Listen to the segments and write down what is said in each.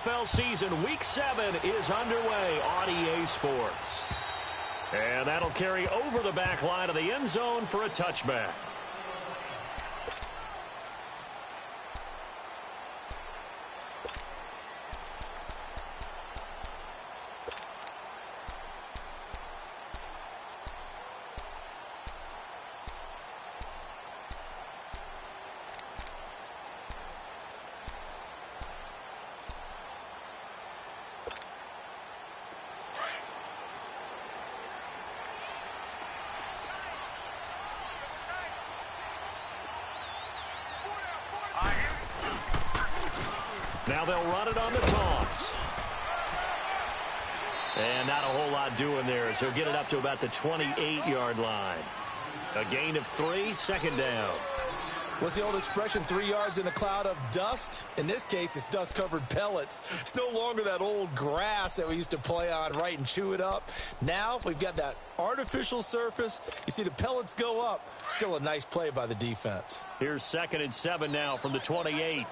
NFL season Week 7 is underway on EA Sports. And that'll carry over the back line of the end zone for a touchback. Now they'll run it on the toss. And not a whole lot doing there as he'll get it up to about the 28-yard line. A gain of 3, second down. What's the old expression, 3 yards in a cloud of dust? In this case, it's dust-covered pellets. It's no longer that old grass that we used to play on, right, and chew it up. Now we've got that artificial surface. You see the pellets go up. Still a nice play by the defense. Here's 2nd and 7 now from the 28.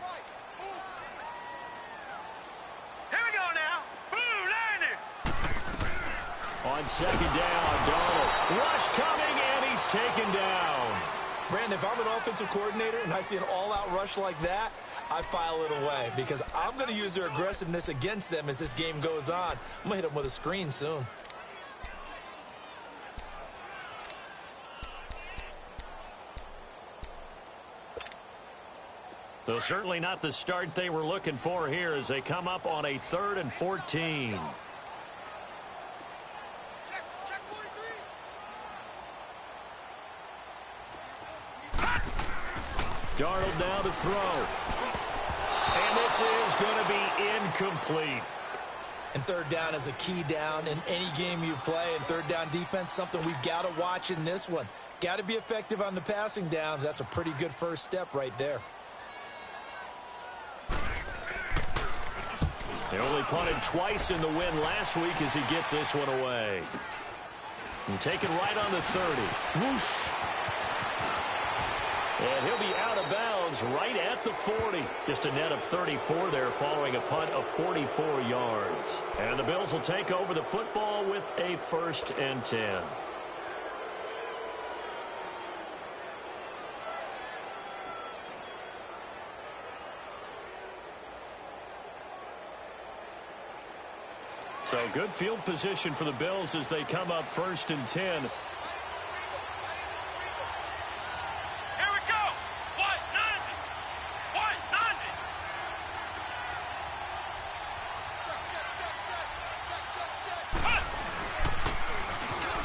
On 2nd down, Darnold. Rush coming, and he's taken down. Brandon, if I'm an offensive coordinator and I see an all-out rush like that, I file it away because I'm going to use their aggressiveness against them as this game goes on. I'm going to hit them with a screen soon. So certainly not the start they were looking for here as they come up on a 3rd and 14. Darnold now to throw. And this is going to be incomplete. And 3rd down is a key down in any game you play. And 3rd down defense, something we've got to watch in this one. Got to be effective on the passing downs. That's a pretty good first step right there. They only punted twice in the win last week as he gets this one away. And taken right on the 30. Whoosh. And he'll be out of bounds right at the 40. Just a net of 34 there following a punt of 44 yards. And the Bills will take over the football with a 1st and 10. So good field position for the Bills as they come up 1st and 10.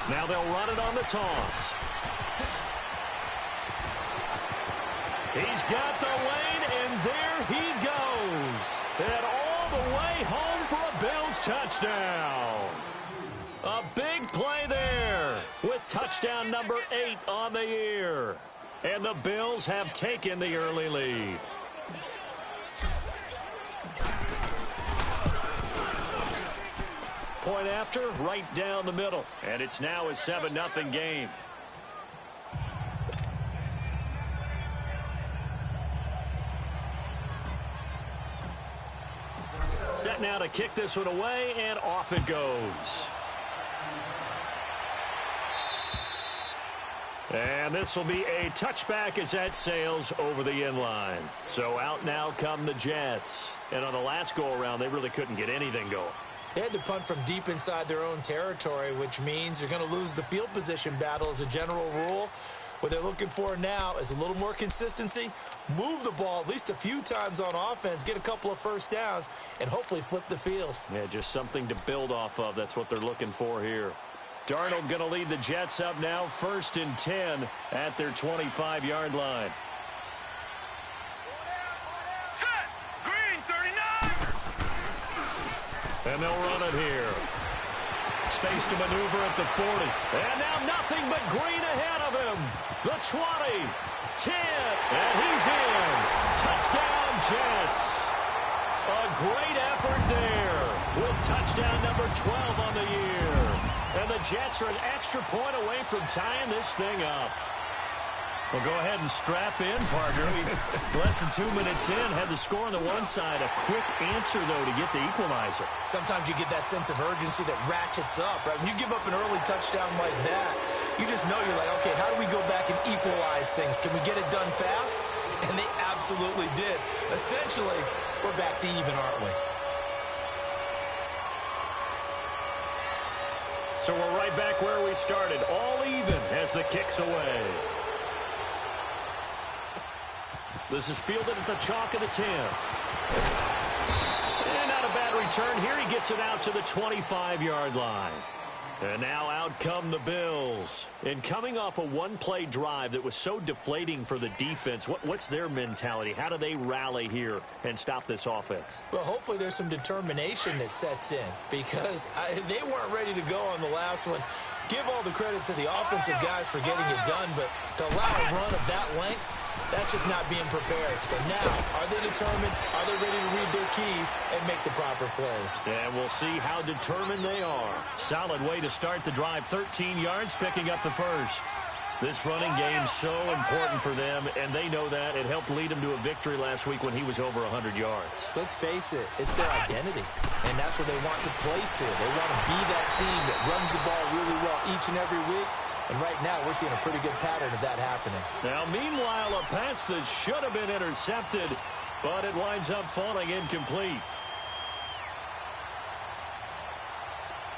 Now they'll run it on the toss. He's got the lane, and there he goes. And all the way home for a Bills touchdown. A big play there with touchdown number 8 on the year. And the Bills have taken the early lead. Point after, right down the middle. And it's now a 7-0 game. Set now to kick this one away, and off it goes. And this will be a touchback as that sails over the end line. So out now come the Jets. And on the last go-around, they really couldn't get anything going. They had to punt from deep inside their own territory, which means you're going to lose the field position battle as a general rule. What they're looking for now is a little more consistency, move the ball at least a few times on offense, get a couple of first downs, and hopefully flip the field. Yeah, just something to build off of. That's what they're looking for here. Darnold going to lead the Jets up now, 1st and 10 at their 25-yard line. And they'll run it here. Space to maneuver at the 40. And now nothing but green ahead of him. The 20, 10, and he's in. Touchdown, Jets. A great effort there with touchdown number 12 on the year. And the Jets are an extra point away from tying this thing up. Well, go ahead and strap in, partner. Less than 2 minutes in, had the score on the one side. A quick answer, though, to get the equalizer. Sometimes you get that sense of urgency that ratchets up, right? When you give up an early touchdown like that, you just know you're like, okay, how do we go back and equalize things? Can we get it done fast? And they absolutely did. Essentially, we're back to even, aren't we? So we're right back where we started, all even as the kick's away. This is fielded at the chalk of the 10. And not a bad return here. He gets it out to the 25-yard line. And now out come the Bills. And coming off a one-play drive that was so deflating for the defense, what's their mentality? How do they rally here and stop this offense? Well, hopefully there's some determination that sets in because they weren't ready to go on the last one. Give all the credit to the offensive guys for getting it done, but to allow a run of that length, that's just not being prepared. So now, are they determined? Are they ready to read their keys and make the proper plays? And we'll see how determined they are. Solid way to start the drive. 13 yards, picking up the first. This running game's so important for them, and they know that. It helped lead them to a victory last week when he was over 100 yards. Let's face it, it's their identity, and that's what they want to play to. They want to be that team that runs the ball really well each and every week. And right now, we're seeing a pretty good pattern of that happening. Now, meanwhile, a pass that should have been intercepted, but it winds up falling incomplete.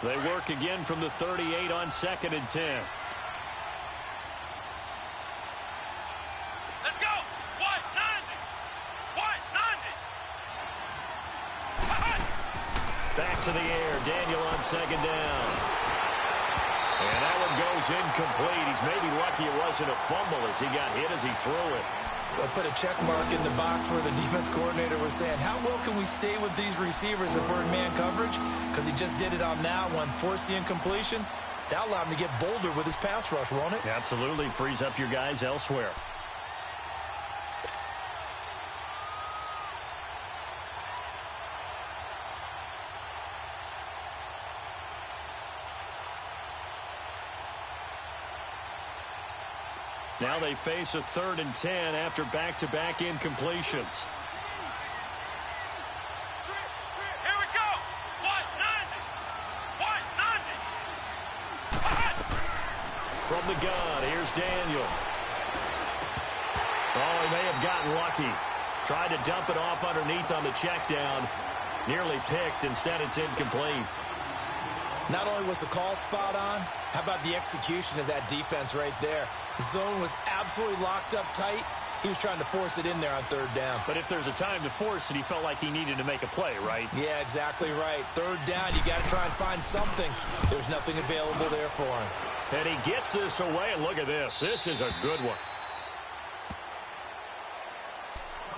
They work again from the 38 on 2nd and 10. Let's go! White 90! White 90! Back to the air. Daniel on 2nd down. And that one goes incomplete. He's maybe lucky it wasn't a fumble as he got hit as he threw it. They'll put a check mark in the box where the defense coordinator was saying, how well can we stay with these receivers if we're in man coverage? Because he just did it on that one, forced the incompletion. That allowed him to get bolder with his pass rush, won't it? Absolutely. Frees up your guys elsewhere. Now they face a 3rd and 10 after back-to-back incompletions. Here we go! White 90! White 90! From the gun, here's Daniel. Oh, he may have gotten lucky. Tried to dump it off underneath on the check down. Nearly picked. Instead, it's incomplete. Not only was the call spot on, how about the execution of that defense right there? The zone was absolutely locked up tight. He was trying to force it in there on 3rd down. But if there's a time to force it, he felt like he needed to make a play, right? Yeah, exactly right. 3rd down, you got to try and find something. There's nothing available there for him. And he gets this away, and look at this. This is a good one.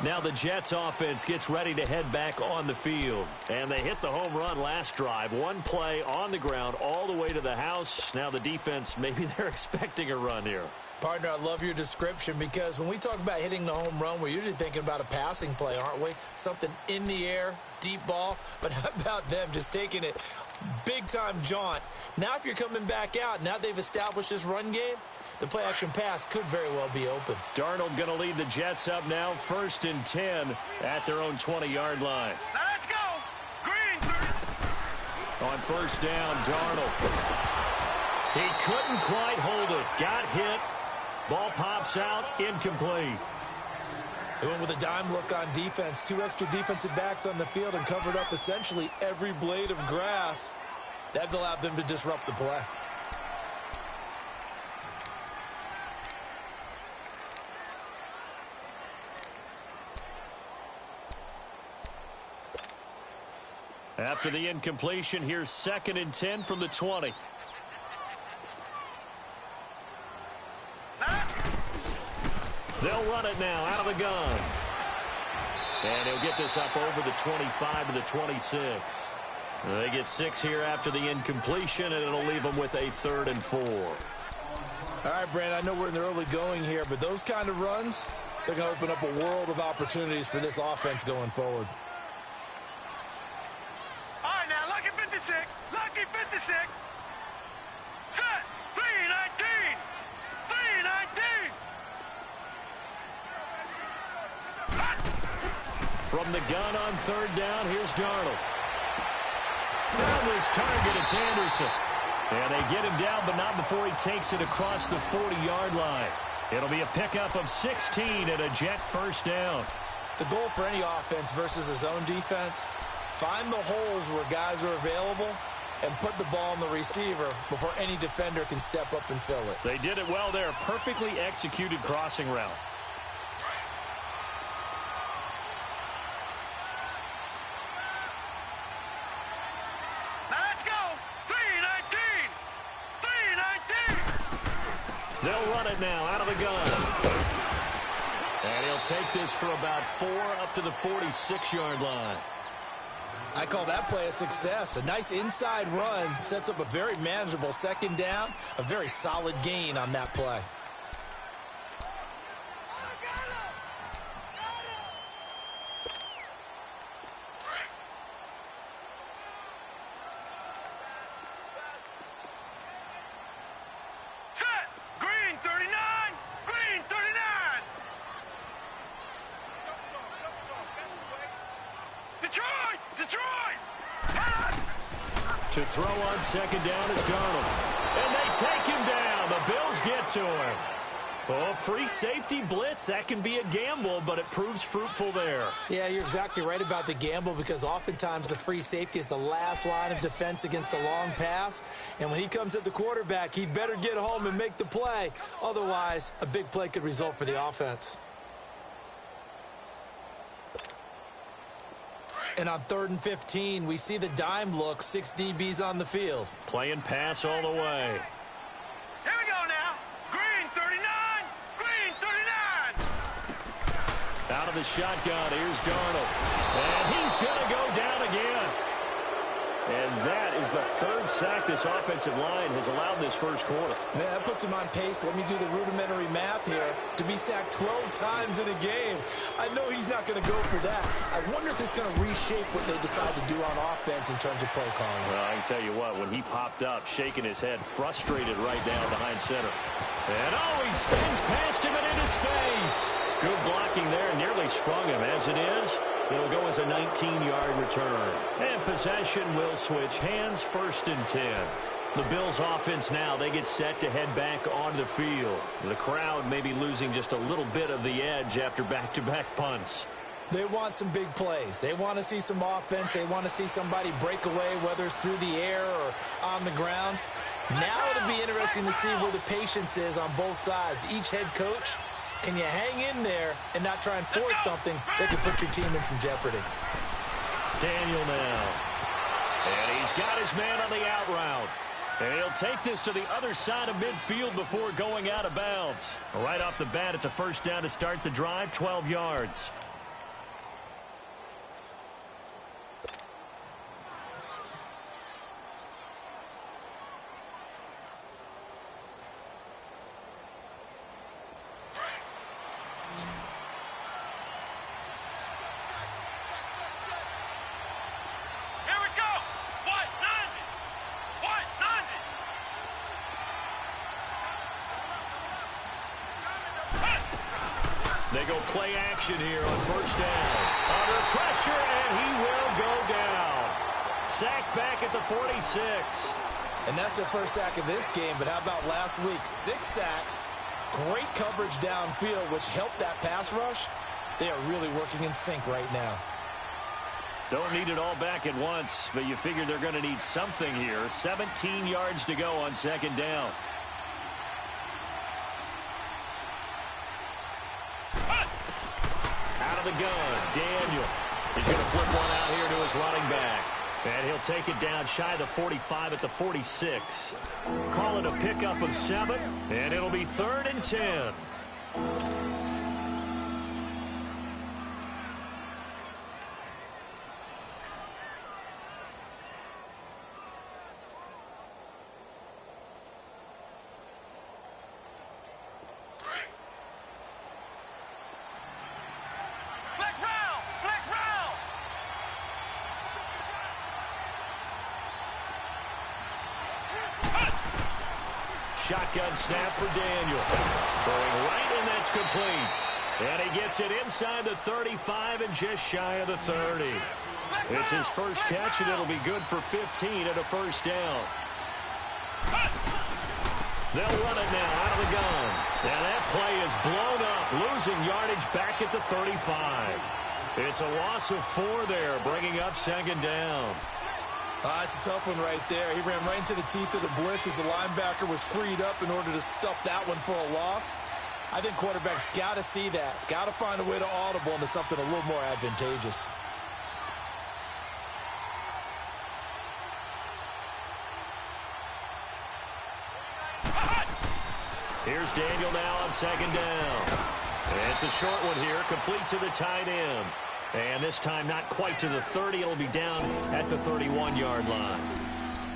Now the Jets offense gets ready to head back on the field. And they hit the home run last drive. One play on the ground all the way to the house. Now the defense, maybe they're expecting a run here. Partner, I love your description because when we talk about hitting the home run, we're usually thinking about a passing play, aren't we? Something in the air, deep ball. But how about them just taking it big-time jaunt? Now if you're coming back out, now they've established this run game, the play-action pass could very well be open. Darnold going to lead the Jets up now, 1st and 10 at their own 20-yard line. Now let's go! Green! On 1st down, Darnold. He couldn't quite hold it. Got hit. Ball pops out, incomplete. They went with a dime look on defense. 2 extra defensive backs on the field and covered up essentially every blade of grass. That allowed them to disrupt the play. After the incompletion, here's 2nd and 10 from the 20. They'll run it now out of the gun. And he'll get this up over the 25 to the 26. They get 6 here after the incompletion, and it'll leave them with a 3rd and 4. All right, Brand, I know we're in the early going here, but those kind of runs, they're going to open up a world of opportunities for this offense going forward. All right, now, lucky 56. Lucky 56. Set. 319. 319. From the gun on third down, here's Darnold. Found his target, it's Anderson. And they get him down, but not before he takes it across the 40-yard line. It'll be a pickup of 16 and a Jet first down. The goal for any offense versus a zone defense, find the holes where guys are available and put the ball on the receiver before any defender can step up and fill it. They did it well there. Perfectly executed crossing route. Now let's go. 3-19. 3-19. They'll run it now out of the gun. And he'll take this for about 4 up to the 46-yard line. I call that play a success. A nice inside run sets up a very manageable second down. A very solid gain on that play. Set. Green 39. Green 39. Detroit. Detroit. To throw on second down is Darnold. And they take him down. The Bills get to him. Oh, free safety blitz. That can be a gamble, but it proves fruitful there. Yeah, you're exactly right about the gamble because oftentimes the free safety is the last line of defense against a long pass. And when he comes at the quarterback, he'd better get home and make the play. Otherwise, a big play could result for the offense. And on 3rd and 15, we see the dime look, 6 DBs on the field. Playing pass all the way. Here we go now. Green 39. Green 39. Out of the shotgun, here's Darnold. And he's going to go down again. And that is the 3rd sack this offensive line has allowed this first quarter. Man, that puts him on pace. Let me do the rudimentary math here. To be sacked 12 times in a game, I know he's not going to go for that. I wonder if it's going to reshape what they decide to do on offense in terms of play calling. Well, I can tell you what, when he popped up, shaking his head, frustrated right now behind center. And oh, he spins past him and into space. Good blocking there, nearly sprung him. As it is, it'll go as a 19-yard return. And possession will switch hands, 1st and 10. The Bills offense now, they get set to head back onto the field. The crowd may be losing just a little bit of the edge after back-to-back punts. They want some big plays. They want to see some offense. They want to see somebody break away, whether it's through the air or on the ground. Now it'll be interesting to see where the patience is on both sides. Each head coach, can you hang in there and not try and force something that could put your team in some jeopardy? Daniel now. And he's got his man on the out route. And he'll take this to the other side of midfield before going out of bounds. Right off the bat, it's a first down to start the drive, 12 yards. They go play action here on first down. Under pressure, and he will go down. Sacked back at the 46. And that's their first sack of this game, but how about last week? 6 sacks, great coverage downfield, which helped that pass rush. They are really working in sync right now. Don't need it all back at once, but you figure they're going to need something here. 17 yards to go on second down. Out of the gun, Daniel. He's going to flip one out here to his running back. And he'll take it down shy of the 45 at the 46. Call it a pickup of 7, and it'll be 3rd and 10. Shotgun snap for Daniel. Throwing right, and that's complete. And he gets it inside the 35 and just shy of the 30. It's his first catch, and it'll be good for 15 and a first down. They'll run it now out of the gun. And that play is blown up, losing yardage back at the 35. It's a loss of 4 there, bringing up second down. It's a tough one right there. He ran right into the teeth of the blitz as the linebacker was freed up in order to stop that one for a loss. I think quarterbacks got to see that. Got to find a way to audible into something a little more advantageous. Here's Daniel now on second down. And it's a short one here, complete to the tight end. And this time not quite to the 30. It'll be down at the 31-yard line.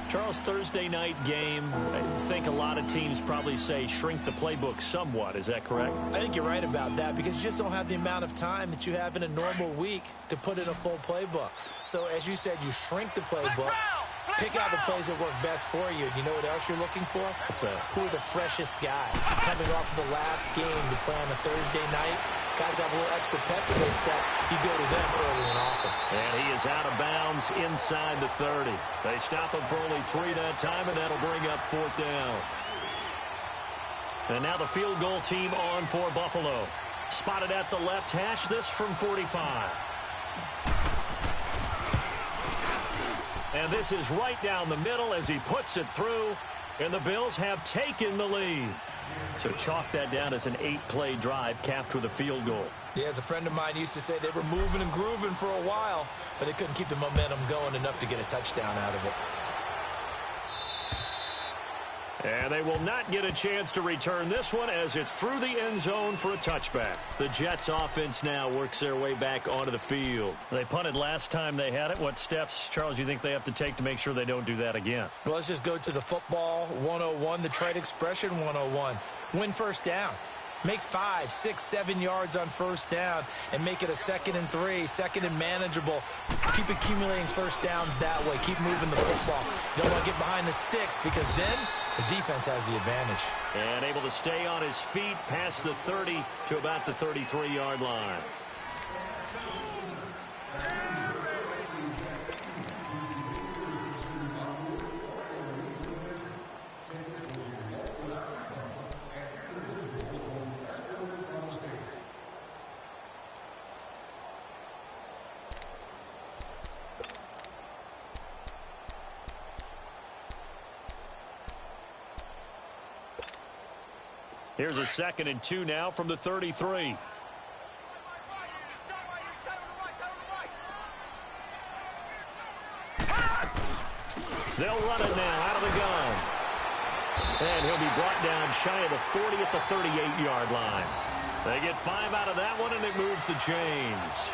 Charles, Thursday night game, I think a lot of teams probably say shrink the playbook somewhat. Is that correct? I think you're right about that because you just don't have the amount of time that you have in a normal week to put in a full playbook. So, as you said, you shrink the playbook, pick out the plays that work best for you. You know what else you're looking for? What's that? Who are the freshest guys? Coming off of the last game to play on a Thursday night, guys have a little extra pep in their step. You go to them early and often. And he is out of bounds inside the 30. They stop him for only 3 that time, and that'll bring up 4th down. And now the field goal team on for Buffalo. Spotted at the left hash, this from 45. And this is right down the middle as he puts it through, and the Bills have taken the lead. So chalk that down as an 8-play drive capped with a field goal. Yeah, as a friend of mine used to say, they were moving and grooving for a while, but they couldn't keep the momentum going enough to get a touchdown out of it. And they will not get a chance to return this one as it's through the end zone for a touchback. The Jets offense now works their way back onto the field. They punted last time they had it. What steps, Charles, you think they have to take to make sure they don't do that again? Well, let's just go to the football 101, the trade expression 101. Win first down. Make 5, 6, 7 yards on first down and make it a 2nd and 3, 2nd and manageable. Keep accumulating first downs that way. Keep moving the football. You don't want to get behind the sticks because then the defense has the advantage. And able to stay on his feet past the 30 to about the 33-yard line. Here's a 2nd and 2 now from the 33. They'll run it now out of the gun. And he'll be brought down shy of the 40 at the 38-yard line. They get 5 out of that one, and it moves the chains.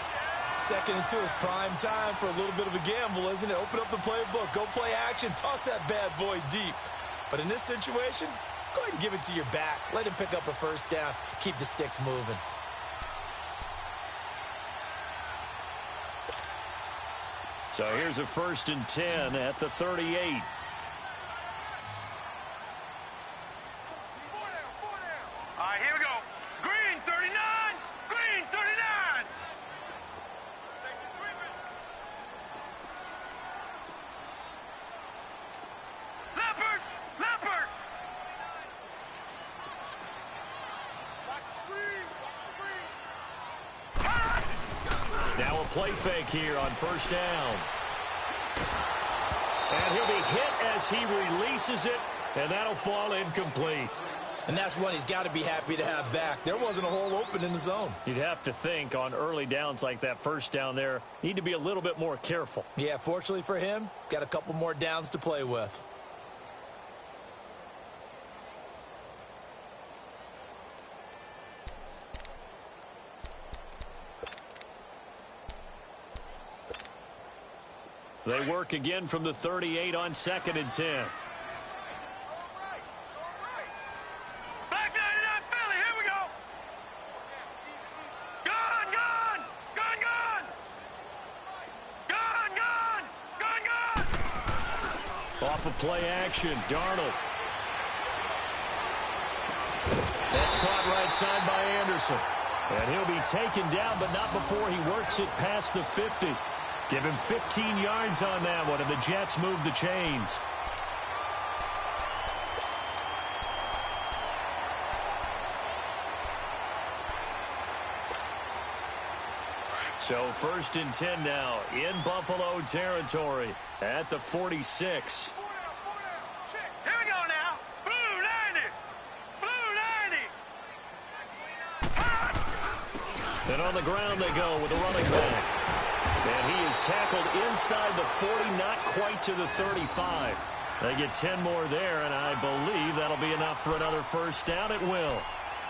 2nd and 2 is prime time for a little bit of a gamble, isn't it? Open up the playbook, go play action, toss that bad boy deep. But in this situation, go ahead and give it to your back. Let him pick up a first down. Keep the sticks moving. So here's a 1st and 10 at the 38. All right, here we go. Green 39. Green 39. Leopard. Leopard. Now a play fake here on first down. And he'll be hit as he releases it, and that'll fall incomplete. And that's one he's got to be happy to have back. There wasn't a hole open in the zone. You'd have to think on early downs like that first down there, need to be a little bit more careful. Yeah, fortunately for him, got a couple more downs to play with. They work again from the 38 on 2nd and 10. Back 99 Philly, here we go. Gun, gun, gun, gun. Gun, gun, gun, gun. Off of play action, Darnold. That's caught right side by Anderson. And he'll be taken down, but not before he works it past the 50. Give him 15 yards on that one, and the Jets move the chains. So 1st and 10 now in Buffalo territory at the 46. Here we go now. Blue 90. Blue 90. And on the ground they go with a running back. And he is tackled inside the 40, not quite to the 35. They get 10 more there, and I believe that'll be enough for another first down. It will.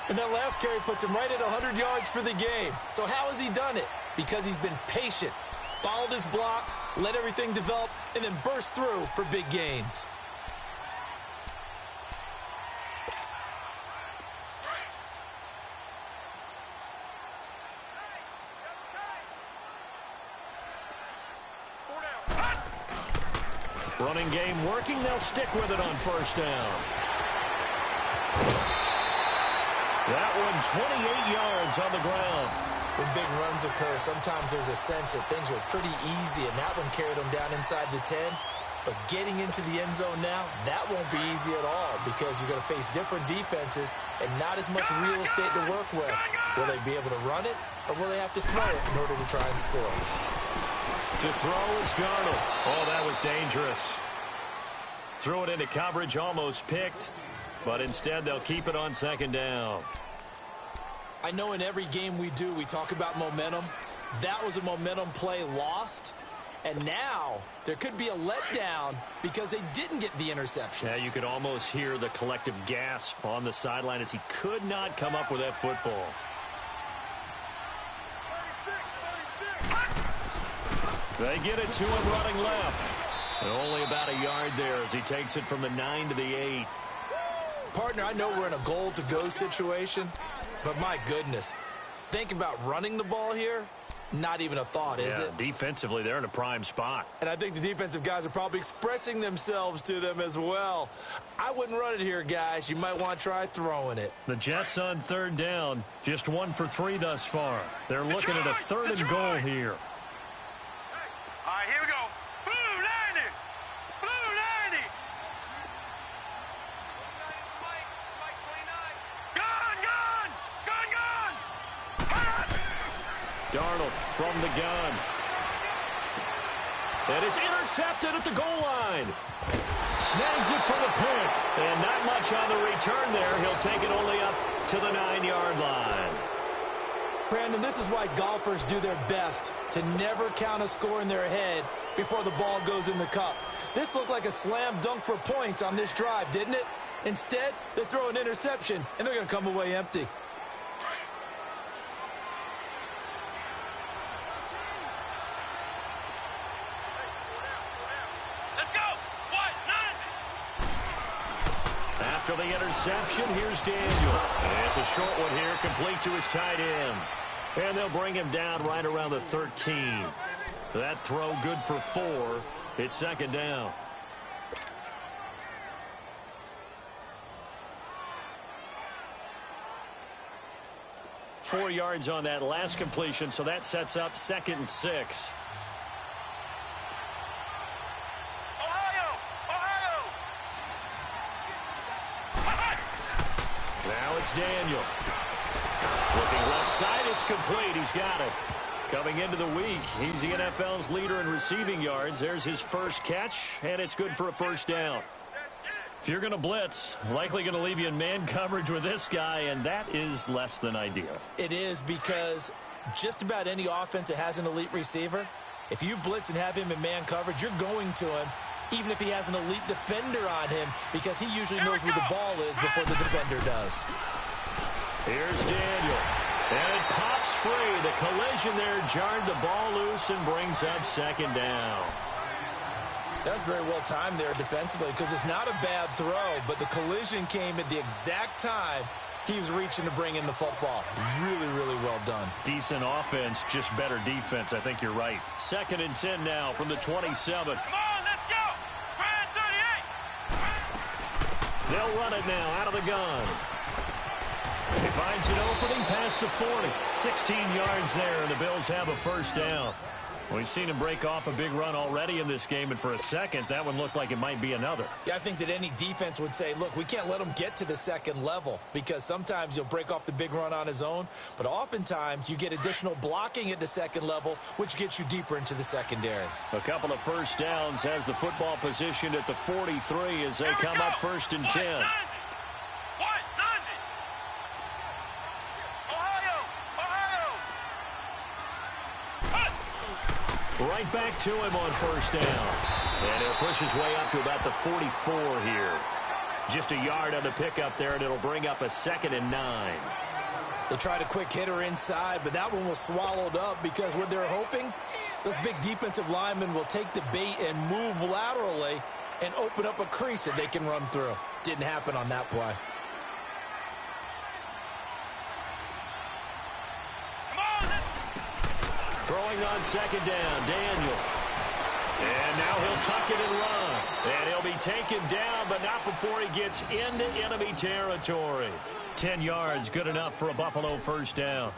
And that last carry puts him right at 100 yards for the game. So how has he done it? Because he's been patient, followed his blocks, let everything develop, and then burst through for big gains. Running game working. They'll stick with it on first down. That one 28 yards on the ground. When big runs occur, sometimes there's a sense that things were pretty easy, and that one carried them down inside the 10. But getting into the end zone now, that won't be easy at all because you're going to face different defenses and not as much real estate to work with. Will they be able to run it, or will they have to throw it in order to try and score? To throw is Darnold. Oh, that was dangerous. Threw it into coverage, almost picked, but instead they'll keep it on second down. I know in every game we do, we talk about momentum. That was a momentum play lost. And now there could be a letdown because they didn't get the interception. Yeah, you could almost hear the collective gasp on the sideline as he could not come up with that football. 36. They get it to him running left. And only about a yard there as he takes it from the 9 to the 8. Partner, I know we're in a goal-to-go situation, but my goodness, think about running the ball here. Not even a thought, is it? Defensively, they're in a prime spot. And I think the defensive guys are probably expressing themselves to them as well. I wouldn't run it here, guys. You might want to try throwing it. The Jets on third down, just 1 for 3 thus far. They're looking at a 3rd and goal here. All right, here we go. Blue 90. Blue 90. Gun, gun. Gun, gun. Darnold from the gun. And it's intercepted at the goal line. Snags it for the pick. And not much on the return there. He'll take it only up to the 9-yard line. Brandon, this is why golfers do their best to never count a score in their head before the ball goes in the cup. This looked like a slam dunk for points on this drive, didn't it? Instead, they throw an interception, and they're going to come away empty. Let's go. What? 90. After the interception, here's Daniel. And it's a short one here, complete to his tight end. And they'll bring him down right around the 13. That throw good for 4. It's second down. Four yards on that last completion, so that sets up 2nd and 6. Now it's Daniel. Looking left side, it's complete. He's got it. Coming into the week, he's the NFL's leader in receiving yards. There's his first catch, and it's good for a first down. If you're going to blitz, likely going to leave you in man coverage with this guy, and that is less than ideal. It is because just about any offense that has an elite receiver, if you blitz and have him in man coverage, you're going to him, even if he has an elite defender on him, because he usually knows where the ball is before the defender does. Here's Daniel. And it pops free. The collision there jarred the ball loose and brings up second down. That's very well timed there defensively because it's not a bad throw, but the collision came at the exact time he was reaching to bring in the football. Really, really well done. Decent offense, just better defense. I think you're right. 2nd and 10 now from the 27. Come on, let's go. Brand 38. They'll run it now out of the gun. He finds an opening past the 40. 16 yards there, and the Bills have a first down. We've seen him break off a big run already in this game, and for a second, that one looked like it might be another. Yeah, I think that any defense would say, look, we can't let him get to the second level because sometimes he'll break off the big run on his own, but oftentimes you get additional blocking at the second level, which gets you deeper into the secondary. A couple of first downs has the football positioned at the 43 as they come up 1st and 10. Right back to him on first down. And he'll push his way up to about the 44 here. Just a yard on the pickup there, and it'll bring up a 2nd and 9. They tried a quick hitter inside, but that one was swallowed up because what they're hoping, those big defensive linemen will take the bait and move laterally and open up a crease that they can run through. Didn't happen on that play. Throwing on 2nd down, Daniel. And now he'll tuck it and run. And he'll be taken down, but not before he gets into enemy territory. 10 yards, good enough for a Buffalo first down.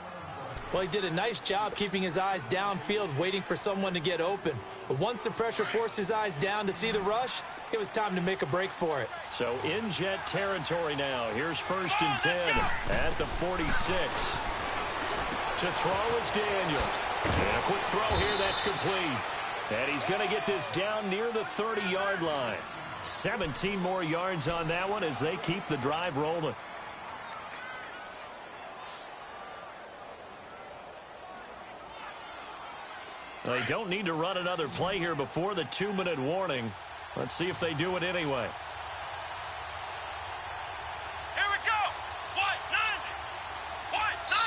Well, he did a nice job keeping his eyes downfield, waiting for someone to get open. But once the pressure forced his eyes down to see the rush, it was time to make a break for it. So in jet territory now. Here's 1st and 10 at the 46. To throw is Daniel. And a quick throw here, that's complete. And he's going to get this down near the 30-yard line. 17 more yards on that one as they keep the drive rolling. They don't need to run another play here before the 2-minute warning. Let's see if they do it anyway. Here we go. White 90. White 90.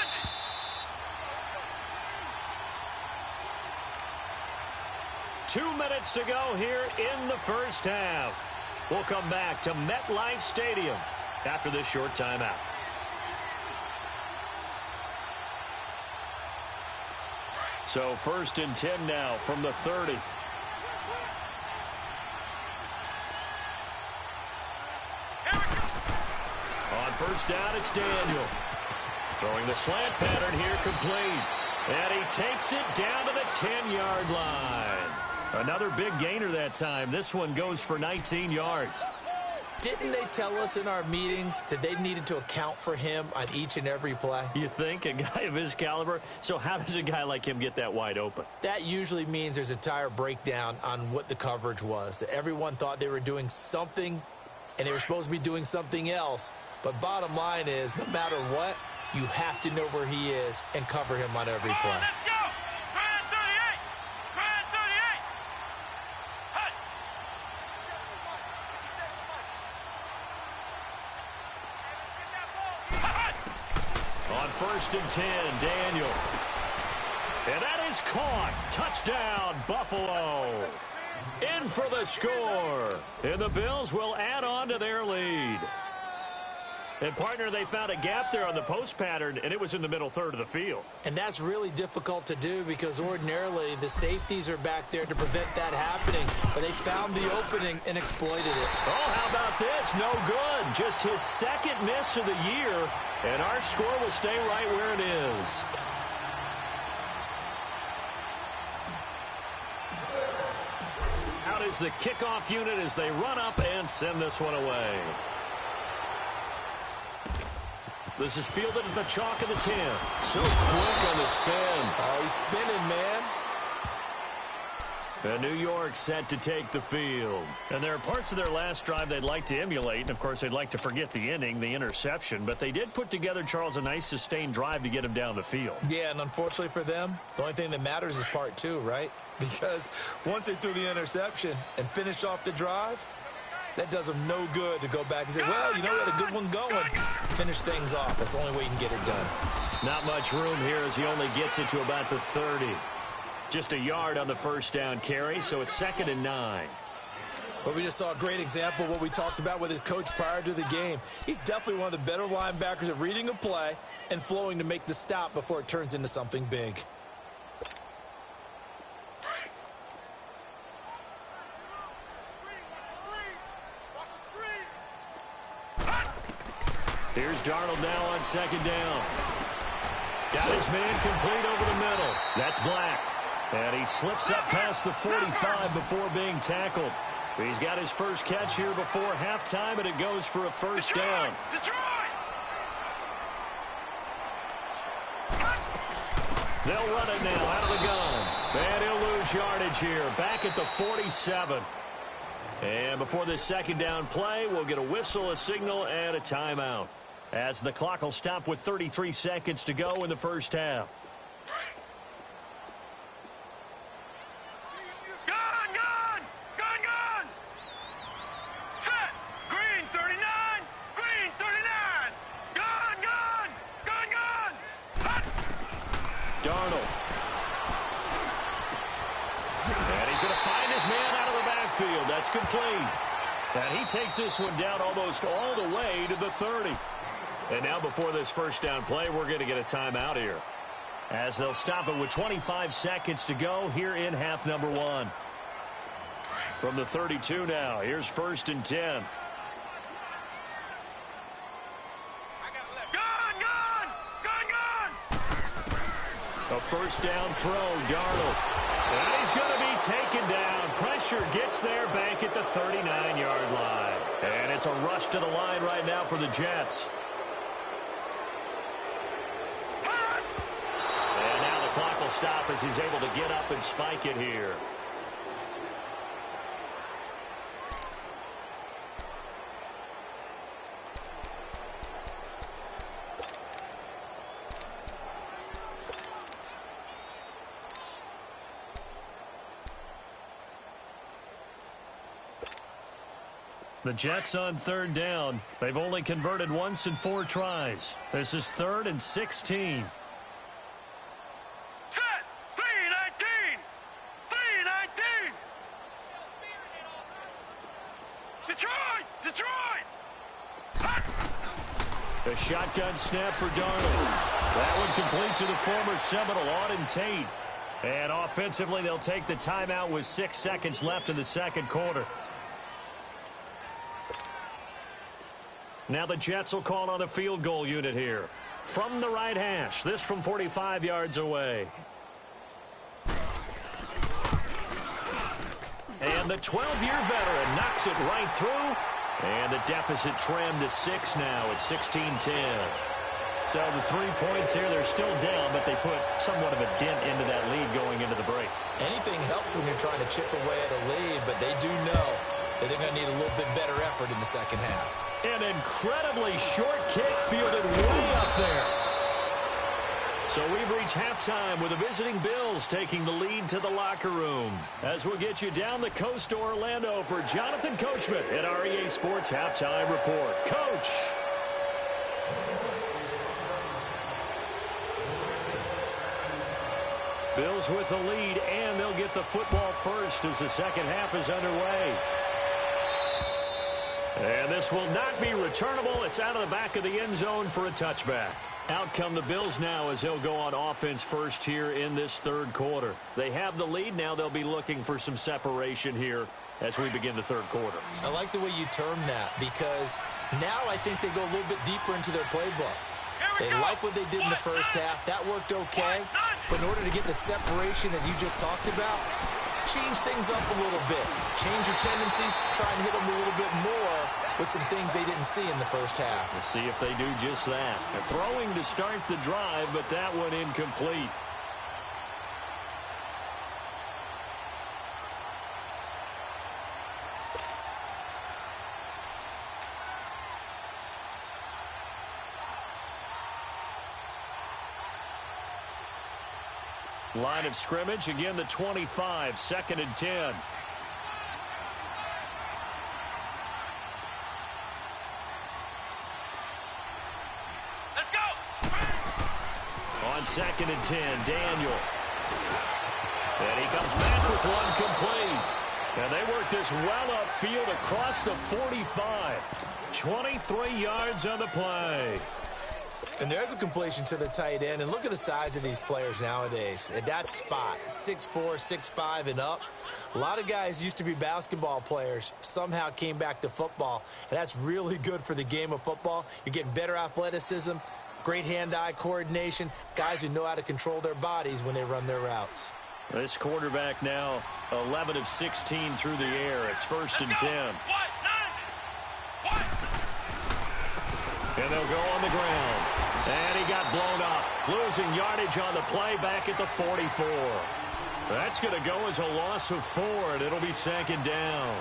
2 minutes to go here in the first half. We'll come back to MetLife Stadium after this short timeout. So 1st and 10 now from the 30. On first down, it's Daniel. Throwing the slant pattern here, complete. And he takes it down to the 10-yard line. Another big gainer that time. This one goes for 19 yards. Didn't they tell us in our meetings that they needed to account for him on each and every play? You think? A guy of his caliber? So how does a guy like him get that wide open? That usually means there's a entire breakdown on what the coverage was. That everyone thought they were doing something, and they were supposed to be doing something else. But bottom line is, no matter what, you have to know where he is and cover him on every play. Let's go. Grand 38. Grand 38. Hey. On 1st and 10, Daniel. And that is caught. Touchdown, Buffalo. In for the score. And the Bills will add on to their lead. And, partner, they found a gap there on the post pattern, and it was in the middle third of the field. And that's really difficult to do because ordinarily the safeties are back there to prevent that happening. But they found the opening and exploited it. Oh, how about this? No good. Just his 2nd miss of the year, and our score will stay right where it is. Out is the kickoff unit as they run up and send this one away. This is fielded at the chalk of the 10. So quick on the spin. Oh, he's spinning, man. And New York set to take the field. And there are parts of their last drive they'd like to emulate. And, of course, they'd like to forget the inning, the interception. But they did put together, Charles, a nice sustained drive to get him down the field. Yeah, and unfortunately for them, the only thing that matters is part 2, right? Because once they threw the interception and finished off the drive, that does them no good to go back and say, well, you know, we had a good one going. Finish things off. That's the only way you can get it done. Not much room here as he only gets it to about the 30. Just a yard on the first down carry, so it's 2nd and 9. But we just saw a great example of what we talked about with his coach prior to the game. He's definitely one of the better linebackers at reading a play and flowing to make the stop before it turns into something big. Here's Darnold now on second down. Got his man complete over the middle. That's Black. And he slips up past the 45 before being tackled. He's got his first catch here before halftime, and it goes for a first down. They'll run it now out of the gun. And he'll lose yardage here. Back at the 47. And before this second down play, we'll get a whistle, a signal, and a timeout, as the clock will stop with 33 seconds to go in the first half. Gun! Set! Green 39! Green 39! Gun! Hot! Darnold. And he's going to find his man out of the backfield. That's complete. And he takes this one down almost all the way to the 30. And now before this first down play, we're going to get a timeout here, as they'll stop it with 25 seconds to go here in half number one. From the 32 now, here's 1st and 10. Gun! A first down throw, Darnold. And he's going to be taken down. Pressure gets there back at the 39-yard line. And it's a rush to the line right now for the Jets. And now the clock will stop as he's able to get up and spike it here. The Jets on third down. They've only converted once in 4 tries. This is 3rd and 16. Set! 3-19! 3-19! Detroit! Hot! A shotgun snap for Darnold. That one complete to the former Seminole, Auden Tate. And offensively, they'll take the timeout with 6 seconds left in the second quarter. Now the Jets will call on the field goal unit here. From the right hash, this from 45 yards away. And the 12-year veteran knocks it right through. And the deficit trimmed to 6 now at 16-10. So the 3 points here, they're still down, but they put somewhat of a dent into that lead going into the break. Anything helps when you're trying to chip away at a lead, but they do know that they're going to need a little bit better effort in the second half. An incredibly short kick fielded way up there. So we've reached halftime with the visiting Bills taking the lead to the locker room. As we'll get you down the coast to Orlando for Jonathan Coachman at our EA Sports Halftime Report. Coach. Bills with the lead, and they'll get the football first as the second half is underway. And this will not be returnable. It's out of the back of the end zone for a touchback. Out come the Bills now as they'll go on offense first here in this third quarter. They have the lead. Now they'll be looking for some separation here as we begin the third quarter. I like the way you term that, because now I think they go a little bit deeper into their playbook. They like what they did in the first half. That worked okay. But in order to get the separation that you just talked about, change things up a little bit. Change your tendencies. Try and hit them a little bit more with some things they didn't see in the first half. We'll see if they do just that. They're throwing to start the drive, but that one incomplete. Line of scrimmage, again the 25, 2nd and 10. Let's go! On 2nd and 10, Daniel. And he comes back with one complete. And they work this well upfield across the 45. 23 yards on the play. And there's a completion to the tight end. And look at the size of these players nowadays. At that spot, 6'4", 6'5", and up. A lot of guys used to be basketball players, somehow came back to football. And that's really good for the game of football. You're getting better athleticism, great hand-eye coordination, guys who know how to control their bodies when they run their routes. This quarterback now 11 of 16 through the air. It's 1st and 10. And they'll go on the ground. And he got blown up. Losing yardage on the play back at the 44. That's going to go as a loss of 4, and it'll be 2nd down.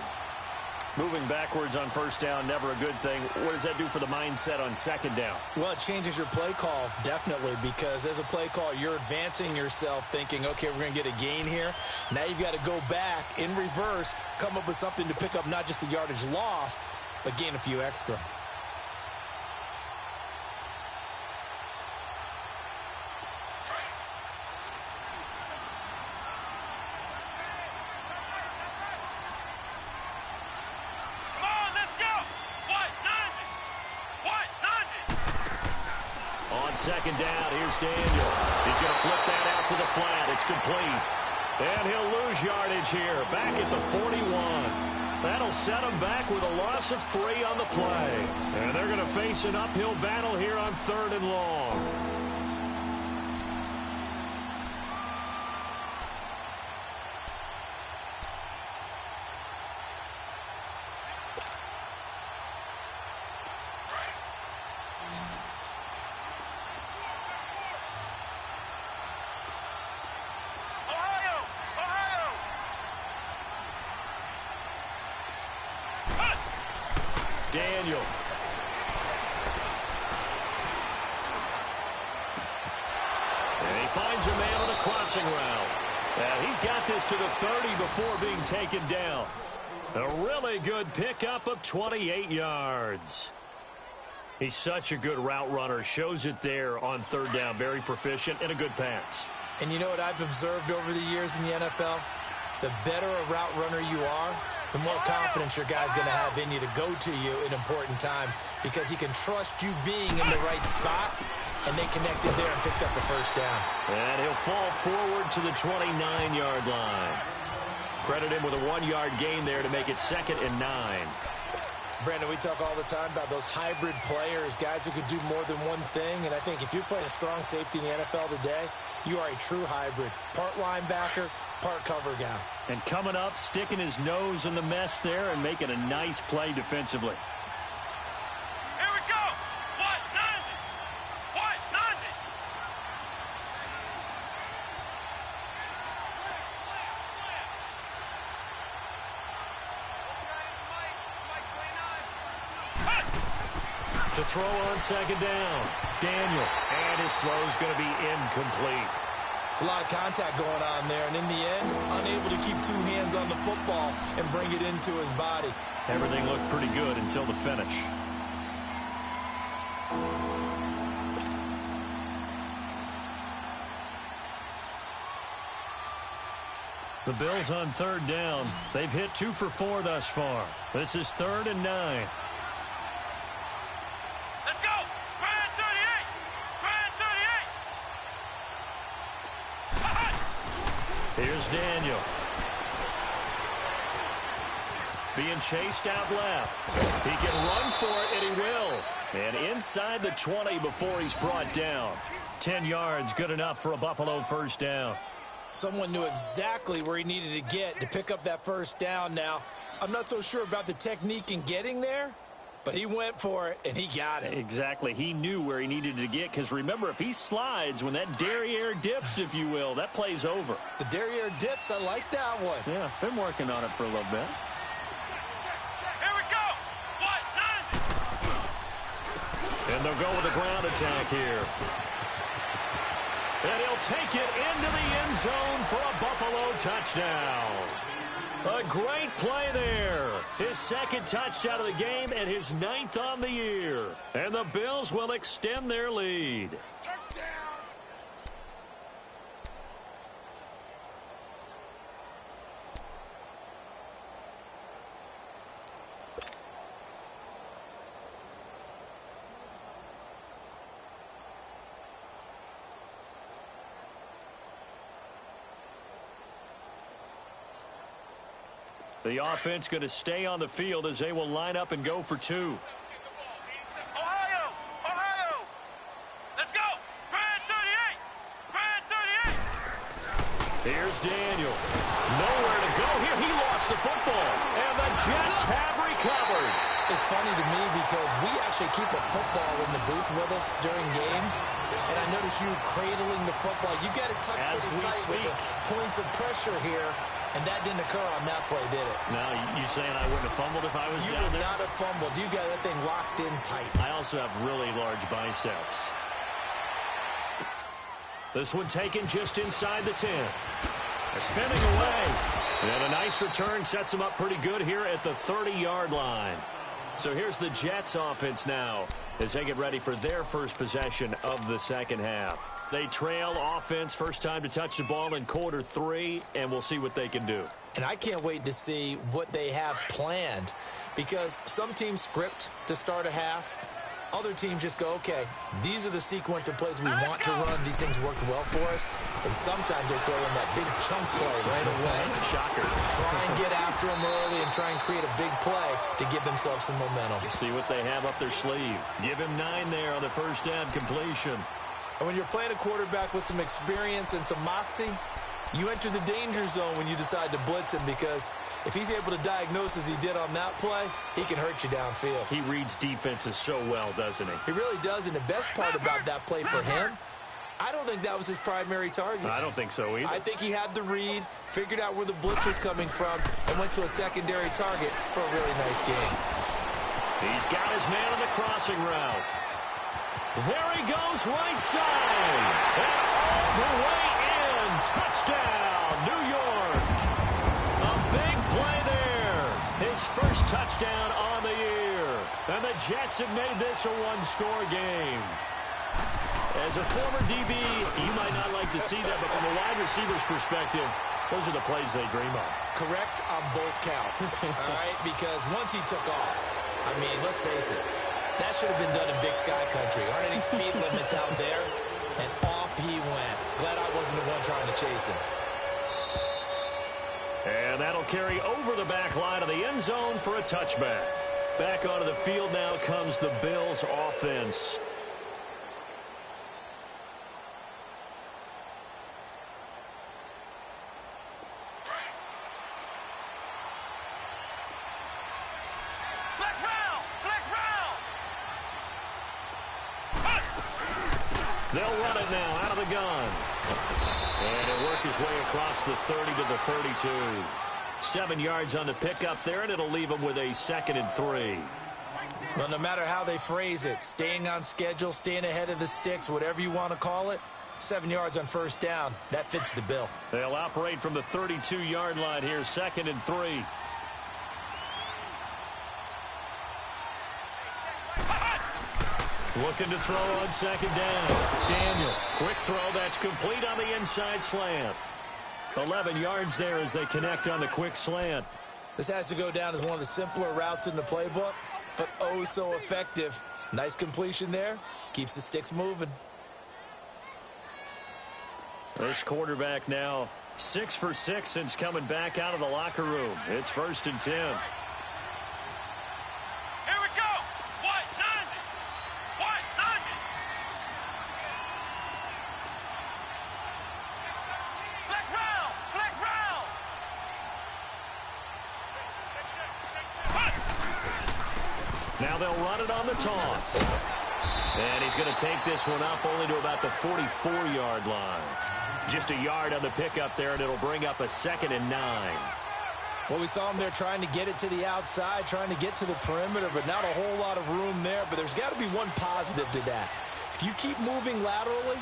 Moving backwards on 1st down, never a good thing. What does that do for the mindset on 2nd down? Well, it changes your play call, definitely, because as a play call, you're advancing yourself thinking, okay, we're going to get a gain here. Now you've got to go back in reverse, come up with something to pick up not just the yardage lost, but gain a few extra. On 2nd down, here's Daniel. He's going to flip that out to the flat. It's complete. And he'll lose yardage here, back at the 41. That'll set him back with a loss of 3 on the play. And they're going to face an uphill battle here on 3rd and long. Daniel. And he finds a man on a crossing route. And he's got this to the 30 before being taken down. A really good pickup of 28 yards. He's such a good route runner. Shows it there on 3rd down. Very proficient and a good pass. And you know what I've observed over the years in the NFL? The better a route runner you are, the more confidence your guy's going to have in you to go to you in important times because he can trust you being in the right spot, and they connected there and picked up the 1st down. And he'll fall forward to the 29-yard line. Credit him with a 1-yard gain there to make it 2nd and 9. Brandon, we talk all the time about those hybrid players, guys who can do more than one thing, and I think if you're playing strong safety in the NFL today, you are a true hybrid. Part linebacker, part cover guy. And coming up, sticking his nose in the mess there and making a nice play defensively. Here we go. What? 90. What? 90. To throw on 2nd down. Daniel. And his throw's going to be incomplete. It's a lot of contact going on there, and in the end, unable to keep 2 hands on the football and bring it into his body. Everything looked pretty good until the finish. The Bills on 3rd down. They've hit 2 for 4 thus far. This is 3rd and 9. Let's go. Brand 38. Brand 38. Here's Daniel. Being chased out left. He can run for it, and he will. And inside the 20 before he's brought down. 10 yards, good enough for a Buffalo 1st down. Someone knew exactly where he needed to get to pick up that 1st down now. I'm not so sure about the technique in getting there, but he went for it, and he got it. Exactly. He knew where he needed to get, because remember, if he slides, when that derriere dips, if you will, that play's over. The derriere dips, I like that one. Yeah, been working on it for a little bit. Here we go. What? 90. And they'll go with a ground attack here. And he'll take it into the end zone for a Buffalo touchdown. A great play there. His 2nd touchdown of the game and his 9th on the year. And the Bills will extend their lead. The offense going to stay on the field as they will line up and go for two. Ohio! Ohio! Let's go! Grand 38! Grand 38! Here's Daniel. Nowhere to go here. He lost the football. And the Jets have recovered. It's funny to me because we actually keep a football in the booth with us during games. And I notice you cradling the football. You got it tucked pretty tight with the points of pressure here. And that didn't occur on that play, did it? Now, you saying I wouldn't have fumbled if I was you down there? You would not have fumbled. You got that thing locked in tight. I also have really large biceps. This one taken just inside the 10. Spinning away. And a nice return sets him up pretty good here at the 30-yard line. So here's the Jets offense now as they get ready for their first possession of the second half. They trail offense, first time to touch the ball in quarter 3, and we'll see what they can do. And I can't wait to see what they have planned because some teams script to start a half. Other teams just go, okay, these are the sequence of plays we want to run. These things worked well for us. And sometimes they throw in that big chunk play right away. Shocker. Try and get after them early and try and create a big play to give themselves some momentum. See what they have up their sleeve. Give him 9 there on the first down completion. And when you're playing a quarterback with some experience and some moxie, you enter the danger zone when you decide to blitz him because if he's able to diagnose as he did on that play, he can hurt you downfield. He reads defenses so well, doesn't he? He really does, and the best part about that play for him, I don't think that was his primary target. I don't think so either. I think he had the read, figured out where the blitz was coming from, and went to a secondary target for a really nice game. He's got his man on the crossing route. There he goes, right side. And all the way in. Touchdown, New York. A big play there. His first touchdown on the year. And the Jets have made this a one-score game. As a former DB, you might not like to see that, but from a wide receiver's perspective, those are the plays they dream of. Correct on both counts, all right? Because once he took off, I mean, let's face it, that should have been done in Big Sky Country. Aren't any speed limits out there? And off he went. Glad I wasn't the one trying to chase him. And that'll carry over the back line of the end zone for a touchback. Back onto the field now comes the Bills offense. They'll run it now out of the gun. And it'll work his way across the 30 to the 32. 7 yards on the pickup there, and it'll leave them with a 2nd and 3. Well, no matter how they phrase it, staying on schedule, staying ahead of the sticks, whatever you want to call it, 7 yards on first down, that fits the bill. They'll operate from the 32-yard line here, 2nd and 3. Looking to throw on 2nd down. Daniel, quick throw, that's complete on the inside slant. 11 yards there as they connect on the quick slant. This has to go down as one of the simpler routes in the playbook, but oh so effective. Nice completion there. Keeps the sticks moving. This quarterback now 6 for 6 since coming back out of the locker room. It's 1st and 10. Now they'll run it on the toss. And he's going to take this one up only to about the 44-yard line. Just a yard on the pickup there, and it'll bring up a 2nd and 9. Well, we saw him there trying to get it to the outside, trying to get to the perimeter, but not a whole lot of room there. But there's got to be one positive to that. If you keep moving laterally,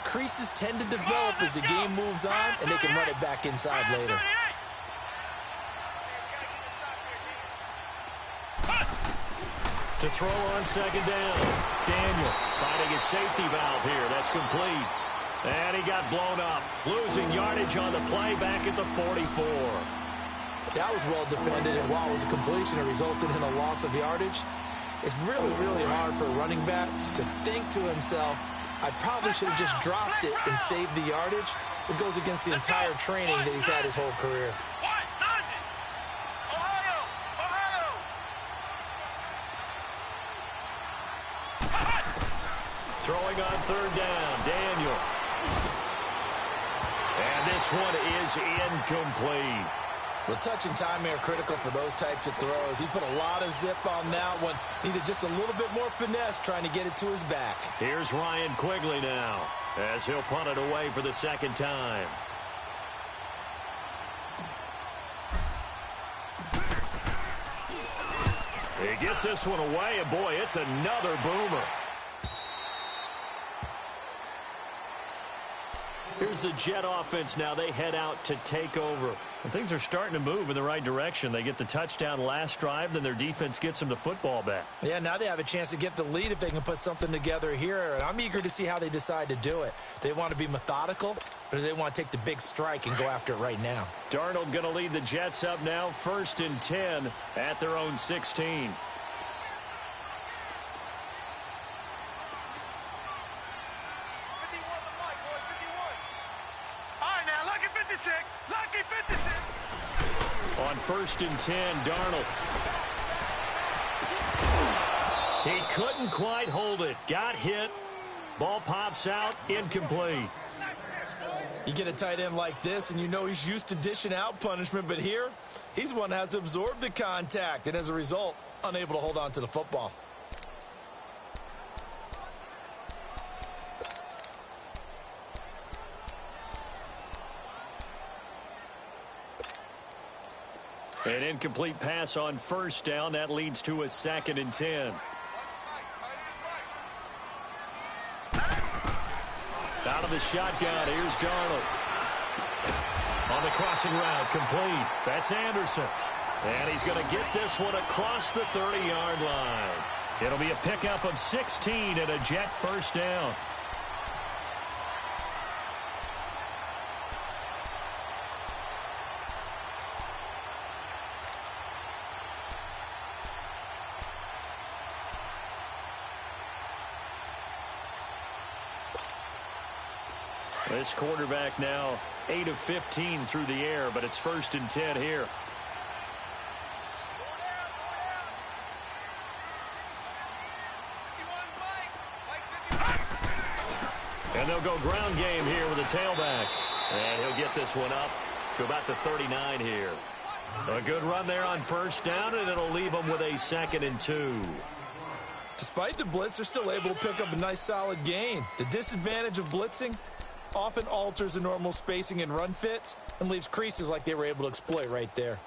creases tend to develop as the game moves on, and they can run it back inside later. To throw on 2nd down. Daniel finding his safety valve here. That's complete. And he got blown up. Losing yardage on the play back at the 44. That was well defended, and while it was a completion, it resulted in a loss of yardage. It's really, really hard for a running back to think to himself, I probably should have just dropped it and saved the yardage. It goes against the entire training that he's had his whole career. Throwing on third down, Daniel. And this one is incomplete. The touch and timing are critical for those types of throws. He put a lot of zip on that one. Needed just a little bit more finesse trying to get it to his back. Here's Ryan Quigley now as he'll punt it away for the second time. He gets this one away, and boy, it's another boomer. Here's the Jet offense now. They head out to take over. And things are starting to move in the right direction. They get the touchdown last drive, then their defense gets them the football back. Yeah, now they have a chance to get the lead if they can put something together here. And I'm eager to see how they decide to do it. They want to be methodical, or do they want to take the big strike and go after it right now? Darnold going to lead the Jets up now, 1st and 10 at their own 16. Lucky 56. On 1st and 10, Darnold. He couldn't quite hold it. Got hit. Ball pops out. Incomplete. You get a tight end like this, and you know he's used to dishing out punishment, but here, he's the one that has to absorb the contact, and as a result, unable to hold on to the football. An incomplete pass on 1st down. That leads to a 2nd and 10. Out of the shotgun, here's Darnold. On the crossing route, complete. That's Anderson. And he's going to get this one across the 30-yard line. It'll be a pickup of 16 and a Jet 1st down. This quarterback now 8 of 15 through the air, but it's 1st and 10 here. And they'll go ground game here with a tailback. And he'll get this one up to about the 39 here. A good run there on 1st down, and it'll leave them with a 2nd and 2. Despite the blitz, they're still able to pick up a nice solid gain. The disadvantage of blitzing often alters the normal spacing and run fits and leaves creases like they were able to exploit right there.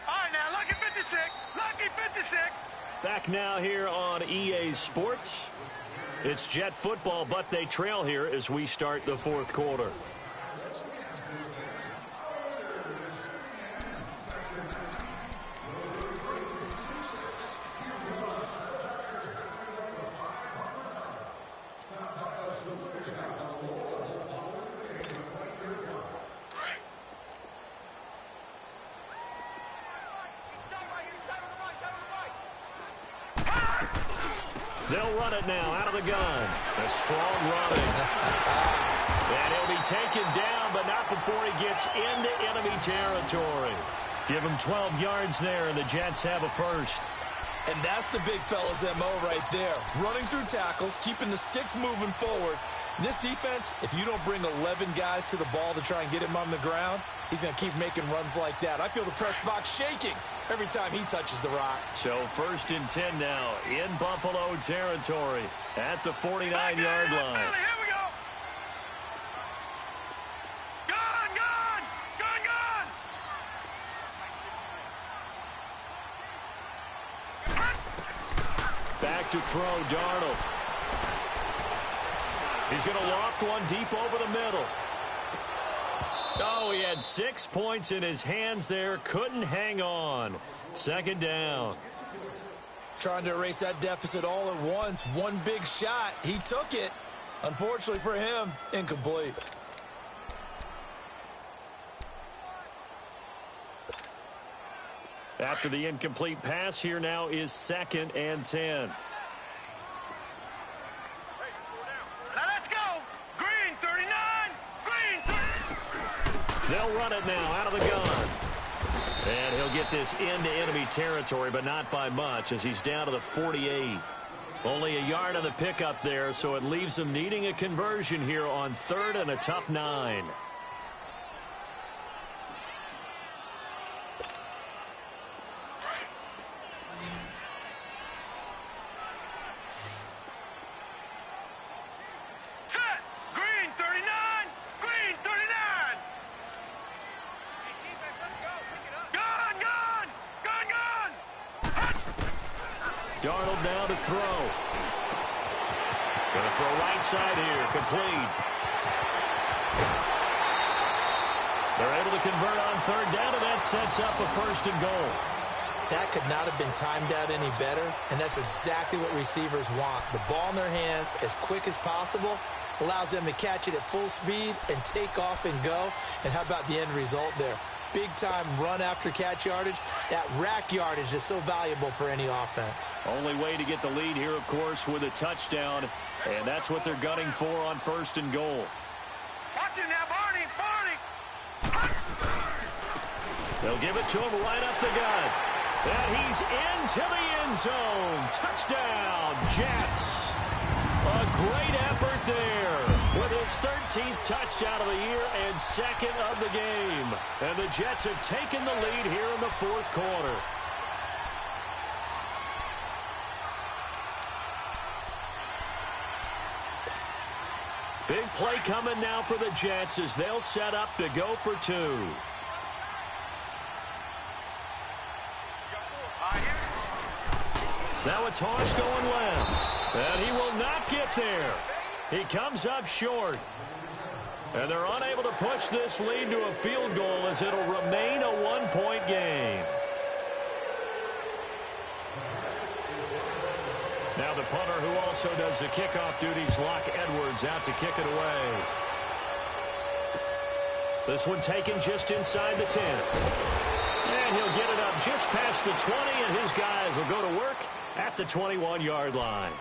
All right, now, lucky 56. Lucky 56. Back now here on EA Sports. It's Jet football, but they trail here as we start the 4th quarter. They'll run it now out of the gun. A strong running. And he'll be taken down, but not before he gets into enemy territory. Give him 12 yards there, and the Jets have a 1st. And that's the big fella's MO right there. Running through tackles, keeping the sticks moving forward. This defense, if you don't bring 11 guys to the ball to try and get him on the ground, he's going to keep making runs like that. I feel the press box shaking every time he touches the rock. So 1st and 10 now in Buffalo territory at the 49-yard line. Here we go. Gone, gone, gone, gone. Back to throw, Darnold. He's going to loft one deep over the middle. Oh, he had 6 points in his hands there. Couldn't hang on. 2nd down. Trying to erase that deficit all at once. One big shot. He took it. Unfortunately for him, incomplete. After the incomplete pass, here now is 2nd and 10. Now let's go. Green 39. Green 30. They'll run it now out of the gun. And he'll get this into enemy territory, but not by much, as he's down to the 48. Only a yard on the pickup there, so it leaves him needing a conversion here on 3rd and a tough 9. Darnold now to throw. Going to throw right side here, complete. They're able to convert on 3rd down, and that sets up a 1st and goal. That could not have been timed out any better, and that's exactly what receivers want. The ball in their hands as quick as possible allows them to catch it at full speed and take off and go. And how about the end result there? Big-time run after catch yardage. That rack yardage is so valuable for any offense. Only way to get the lead here, of course, with a touchdown, and that's what they're gunning for on 1st and goal. Watch it now, Barney. They'll give it to him right up the gut. And he's into the end zone. Touchdown, Jets. A great effort there with his 13th touchdown of the year and 2nd of the game. And the Jets have taken the lead here in the 4th quarter. Big play coming now for the Jets as they'll set up to go for 2. Now a toss going left. And he will not get there. He comes up short. And they're unable to push this lead to a field goal as it'll remain a 1-point game. Now the punter, who also does the kickoff duties, Locke Edwards, out to kick it away. This one taken just inside the 10. And he'll get it up just past the 20, and his guys will go to work at the 21-yard line.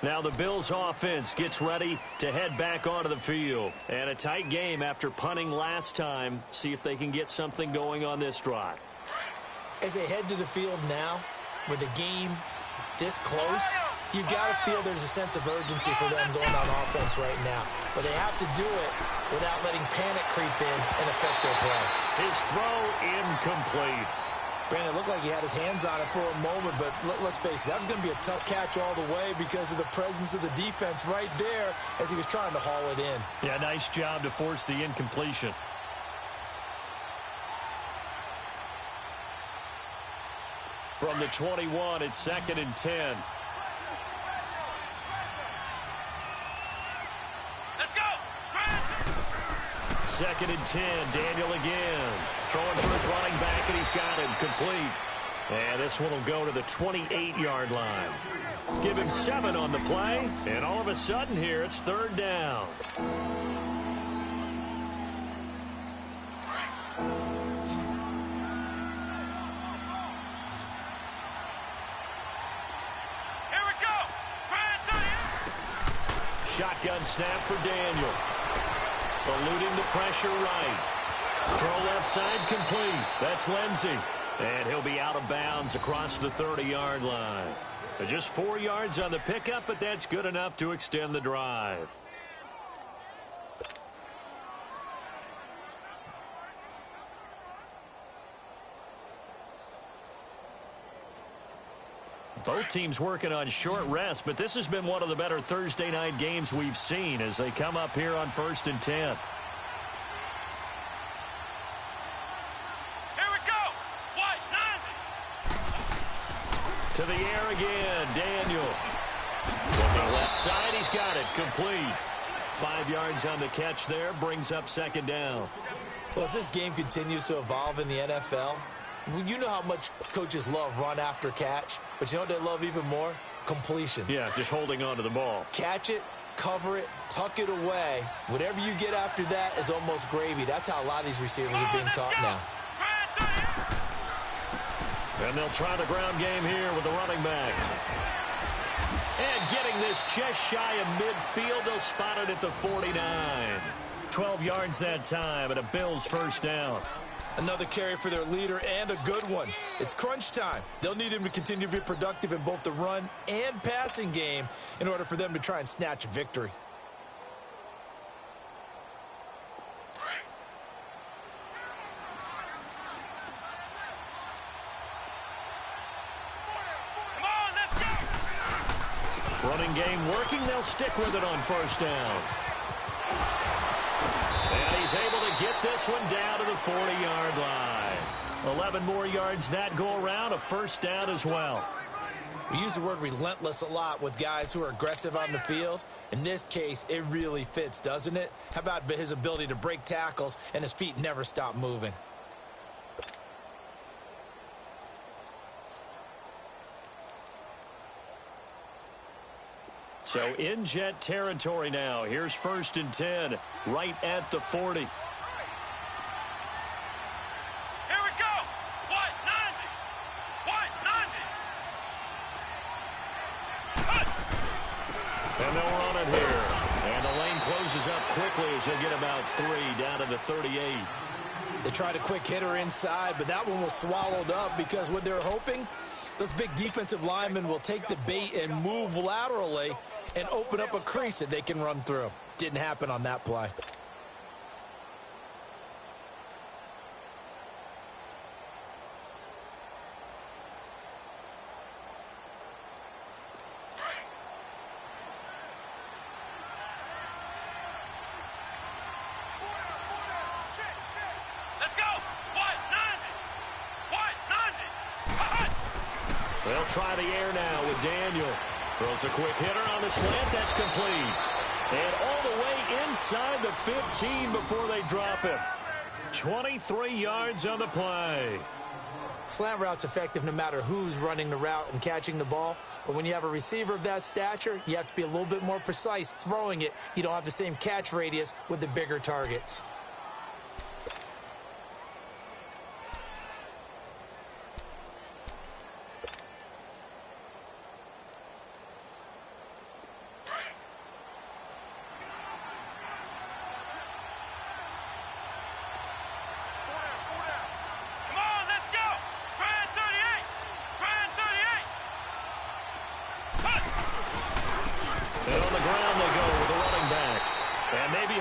Now the Bills offense gets ready to head back onto the field. And a tight game after punting last time. See if they can get something going on this drive. As they head to the field now, with the game this close, you've got to feel there's a sense of urgency for them going on offense right now. But they have to do it without letting panic creep in and affect their play. His throw incomplete. Brandon, it looked like he had his hands on it for a moment, but let's face it, that was going to be a tough catch all the way because of the presence of the defense right there as he was trying to haul it in. Yeah, nice job to force the incompletion. From the 21, it's 2nd and 10. Let's go! 2nd and 10, Daniel again. Throwing for his running back, and he's got him complete. And this one will go to the 28-yard line. Give him 7 on the play, and all of a sudden here, it's 3rd down. Here we go! Shotgun snap for Daniel. Eluding the pressure right. Throw left side complete. That's Lindsey. And he'll be out of bounds across the 30-yard line. Just 4 yards on the pickup, but that's good enough to extend the drive. Both teams working on short rest, but this has been one of the better Thursday night games we've seen as they come up here on 1st and 10. To the air again, Daniel. Looking left side, he's got it, complete. 5 yards on the catch there, brings up 2nd down. Well, as this game continues to evolve in the NFL, you know how much coaches love run after catch, but you know what they love even more? Completions. Yeah, just holding on to the ball. Catch it, cover it, tuck it away. Whatever you get after that is almost gravy. That's how a lot of these receivers are being taught now. And they'll try the ground game here with the running back. And getting this just shy of midfield, they'll spot it at the 49. 12 yards that time, and a Bills 1st down. Another carry for their leader and a good one. It's crunch time. They'll need him to continue to be productive in both the run and passing game in order for them to try and snatch a victory. Running game working. They'll stick with it on first down. And he's able to get this one down to the 40-yard line. 11 more yards that go around, a first down as well. We use the word relentless a lot with guys who are aggressive on the field. In this case, it really fits, doesn't it? How about his ability to break tackles and his feet never stop moving? So in Jet territory now. Here's 1st and 10, right at the 40. Here we go. White 90. And they'll run it here. And the lane closes up quickly as he'll get about 3 down to the 38. They tried a quick hitter inside, but that one was swallowed up because what they're hoping, those big defensive linemen will take the bait and move laterally and open up a crease that they can run through. Didn't happen on that play. Let's go. White 90. They'll try the air now with Daniel. Throws a quick hitter on the slant. That's complete. And all the way inside the 15 before they drop him. 23 yards on the play. Slant route's effective no matter who's running the route and catching the ball. But when you have a receiver of that stature, you have to be a little bit more precise throwing it. You don't have the same catch radius with the bigger targets.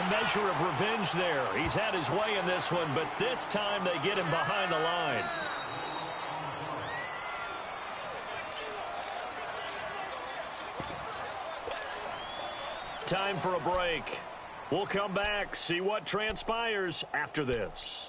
Measure of revenge there. He's had his way in this one, but this time they get him behind the line. Time for a break. We'll come back, see what transpires after this.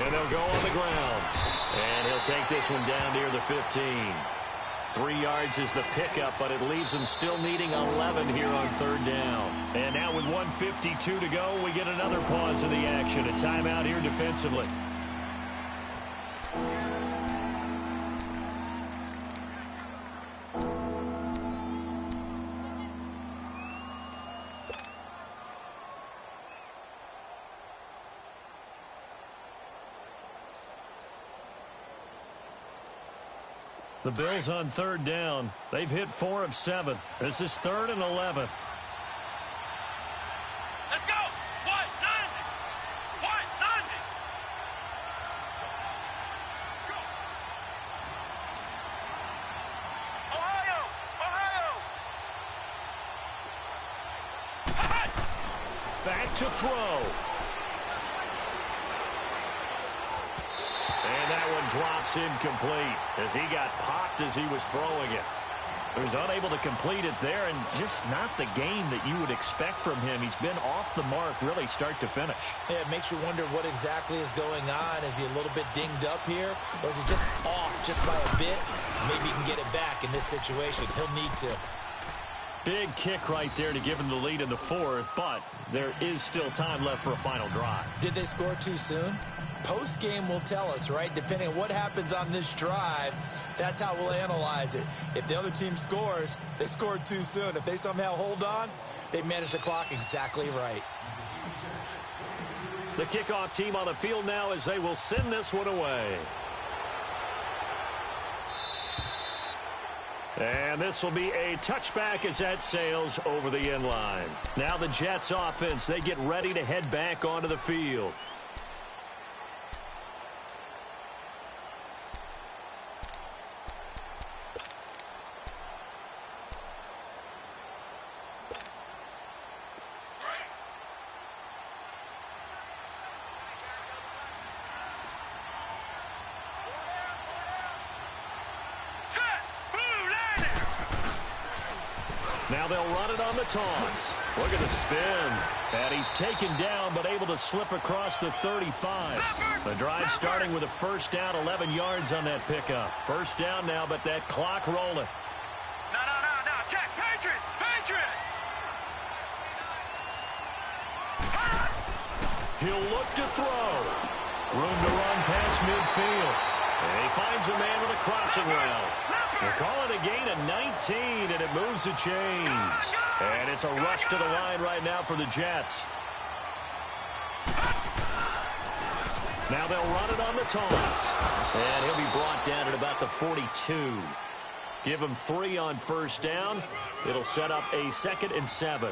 And they'll go on the ground. And he'll take this one down near the 15. 3 yards is the pickup, but it leaves them still needing 11 here on 3rd down. And now with 1:52 to go, we get another pause of the action. A timeout here defensively. The Bills on 3rd down. They've hit 4 of 7. This is 3rd and 11. Let's go. White 90. White 90. Go. Ohio. Back to throw. And that one drops incomplete as he got popped as he was throwing it. He was unable to complete it there, and just not the game that you would expect from him. He's been off the mark really start to finish. Yeah, it makes you wonder what exactly is going on. Is he a little bit dinged up here, or is he just off just by a bit? Maybe he can get it back in this situation. He'll need to. Big kick right there to give him the lead in the 4th, but there is still time left for a final drive. Did they score too soon? Post-game will tell us, right? Depending on what happens on this drive, that's how we'll analyze it. If the other team scores, they scored too soon. If they somehow hold on, they managed the clock exactly right. The kickoff team on the field now as they will send this one away. And this will be a touchback as that sails over the end line. Now the Jets offense, they get ready to head back onto the field. Now they'll run it on the toss. Look at the spin. And he's taken down but able to slip across the 35. The drive starting with a first down, 11 yards on that pickup. First down now, but that clock rolling. No. Jack, Patriot. He'll look to throw. Room to run past midfield. And he finds a man with a crossing route. They're calling a gain of 19, and it moves the chains. And it's a rush to the line right now for the Jets. Now they'll run it on the toss. And he'll be brought down at about the 42. Give him 3 on first down. It'll set up a 2nd and 7.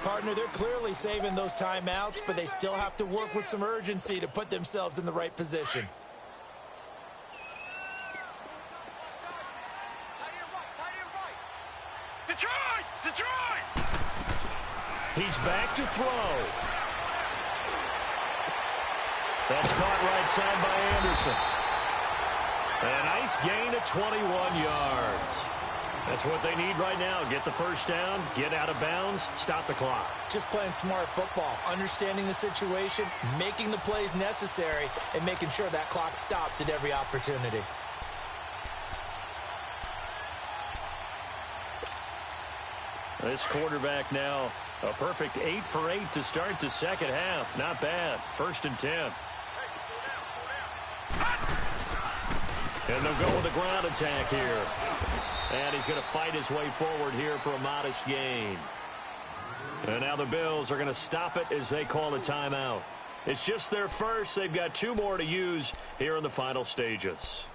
Partner, they're clearly saving those timeouts, but they still have to work with some urgency to put themselves in the right position. Detroit! He's back to throw. That's caught right side by Anderson. A nice gain of 21 yards. That's what they need right now. Get the first down, get out of bounds, stop the clock. Just playing smart football, understanding the situation, making the plays necessary, and making sure that clock stops at every opportunity. This quarterback now, a perfect 8 for 8 to start the second half. Not bad. 1st and 10. And they'll go with a ground attack here. And he's going to fight his way forward here for a modest gain. And now the Bills are going to stop it as they call a timeout. It's just their first. They've got 2 more to use here in the final stages.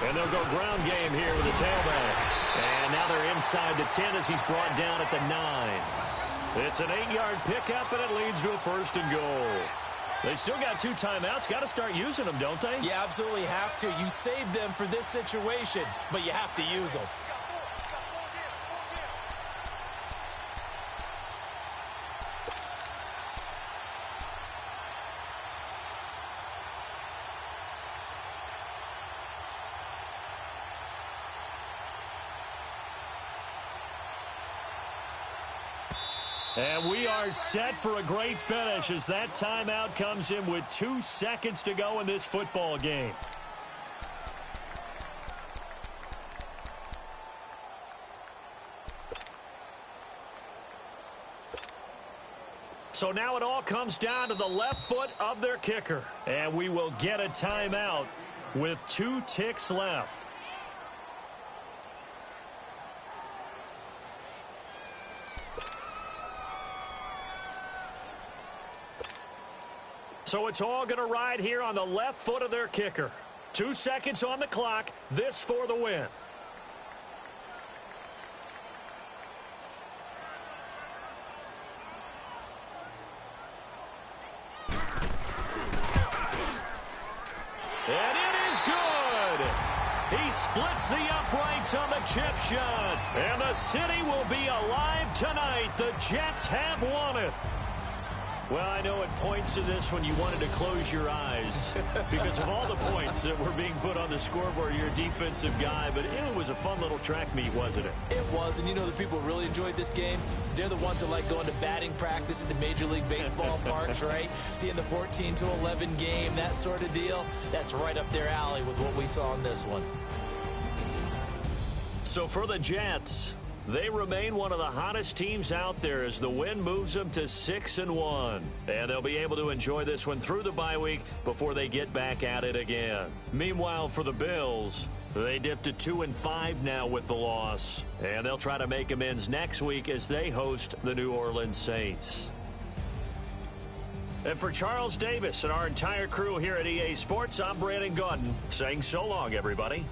And they'll go ground game here with the tailback. And now they're inside the 10 as he's brought down at the 9. It's an 8-yard pickup, and it leads to a 1st and goal. They still got 2 timeouts. Got to start using them, don't they? You absolutely have to. You save them for this situation, but you have to use them. And we are set for a great finish as that timeout comes in with 2 seconds to go in this football game. So now it all comes down to the left foot of their kicker. And we will get a timeout with 2 ticks left. So it's all going to ride here on the left foot of their kicker. 2 seconds on the clock. This for the win. And it is good. He splits the uprights on the chip shot. And the city will be alive tonight. The Jets have won it. Well, I know at points in this one you wanted to close your eyes because of all the points that were being put on the scoreboard. You're a defensive guy, but it was a fun little track meet, wasn't it? It was, and you know the people who really enjoyed this game? They're the ones that like going to batting practice at the Major League Baseball parks, right? Seeing the 14-11 game, that sort of deal. That's right up their alley with what we saw in this one. So for the Jets, they remain one of the hottest teams out there as the win moves them to 6-1. And they'll be able to enjoy this one through the bye week before they get back at it again. Meanwhile, for the Bills, they dipped to 2-5 now with the loss. And they'll try to make amends next week as they host the New Orleans Saints. And for Charles Davis and our entire crew here at EA Sports, I'm Brandon Gaudin saying so long, everybody.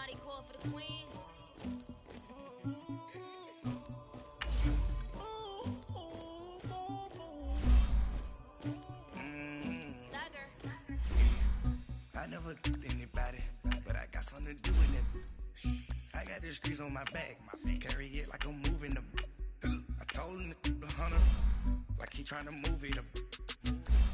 Somebody call for the queen. I never killed anybody, but I got something to do with it. I got the streets on my back, carry it like I'm moving them. I told him the hunter, like he trying to move it up.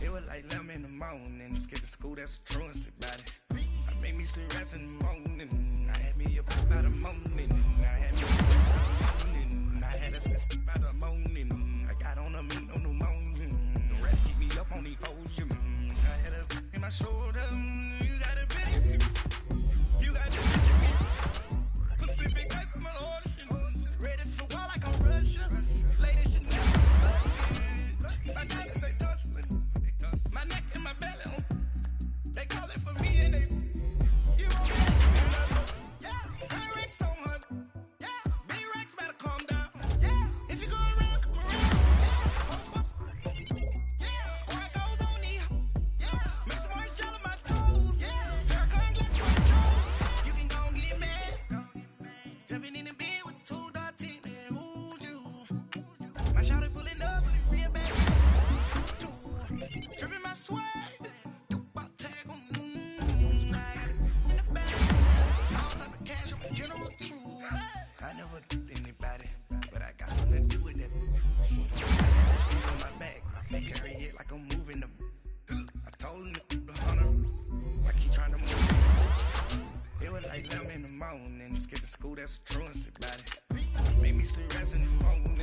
It was like 11 in the morning, skipping school, that's a truancy about it. I made me some rest in the morning, I had me up by the morning. I had me up by the morning, I had a sense by the morning. I got on a meat on the morning, the rest keep me up on the volume. I had a in my shoulder, you got a bit, you got a Pacific ice on my ocean, ready for war like I'm Russian. Ladies should never, my diamonds they tussling, my neck and my belly, they call it for me and they, you won't get yeah, Racks on her, yeah, big Racks better calm down, yeah, if you go around, come around, yeah, squad goes on me, yeah, make some orange gel on my toes, yeah, Farrakhan glass for the toes, you can go and get mad, jumping in the bed with 2 dark teeth, man, who's you, my shawty pulling up with a real bad, dripping my swag, tag on, I got it in the bag, all type of cash, I'm a general true, I never killed anybody, but I got something to do with it. I got the streets on my back, carry it like I'm moving them. I told him the hunter, like he trying to move it. It was like 11 in the morning, skipping school, that's a truancy about it. I made me some rest in the morning,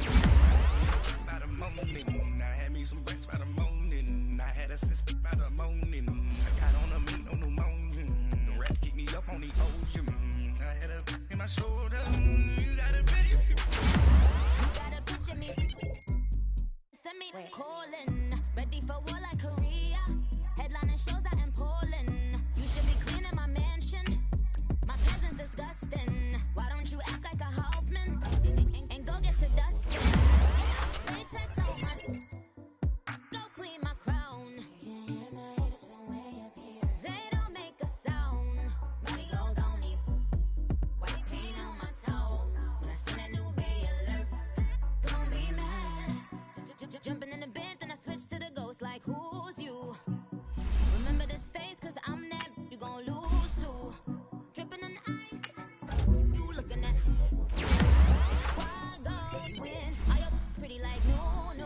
by the morning. I had me some breaks by the morning, I had a sis by the morning. I got on a meat on the morning, the rest keep me up on the volume. I had a in my shoulder, you got a video. You gotta picture me. Send me calling. Ready for war like Korea. Headlining shows out in Poland. You should be cleaning my mansion. My presence disgusting. Why don't you act like a Hoffman and go get to dusting? Latex on my go clean my crown. Can't hear my haters from way up here. They don't make a sound. Money goes on these white paint on my toes. When I send a new bay alert, gonna be mad. Jumping in the bed, then I switch to the ghost like who's you? Remember this face, cause I'm that you gon' lose too. Dripping in ice, you looking at why goes when are you pretty like no.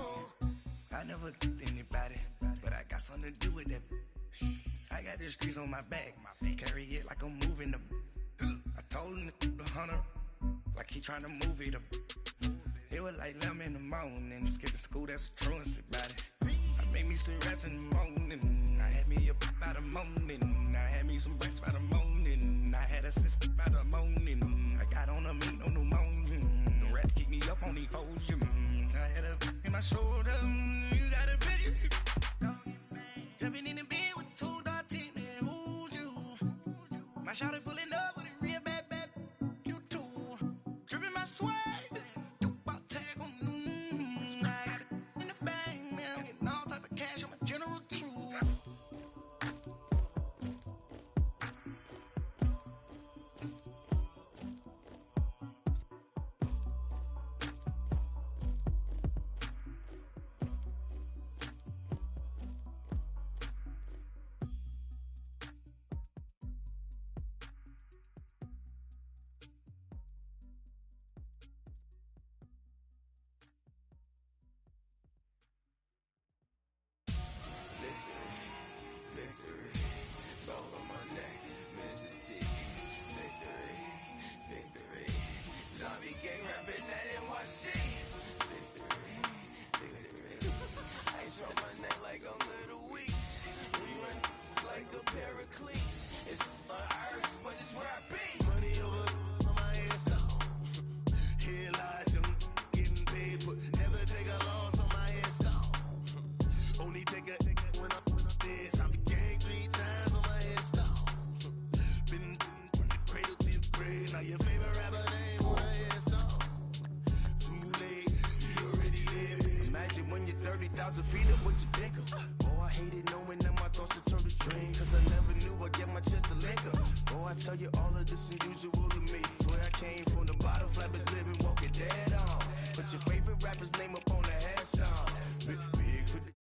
I never killed anybody, but I got something to do with it. I got the streets on my back, carry it like I'm moving them. I told him the hunter, like he trying to move it up. It was like 11 in the morning, skipping school, that's a truancy about it. I made me some rest in the morning, I had me up by the morning. I had me some breaks by the morning, I had a sis by the morning. I got on a meat on the morning, the rest keep me up on the volume. I had a in my shoulder, you got a video. Jumping in the bed with 2 dark teeth, man, who's you? My shawty pulling up with a real bad, you too. Dripping my swag, tag on, I got it in the bag, man, I'm getting all type of cash, I'm a general true. I tell you all of this unusual to me. Swear I came from the bottom, flappers living, walking dead on. Put your favorite rapper's name up on the headstone. Big for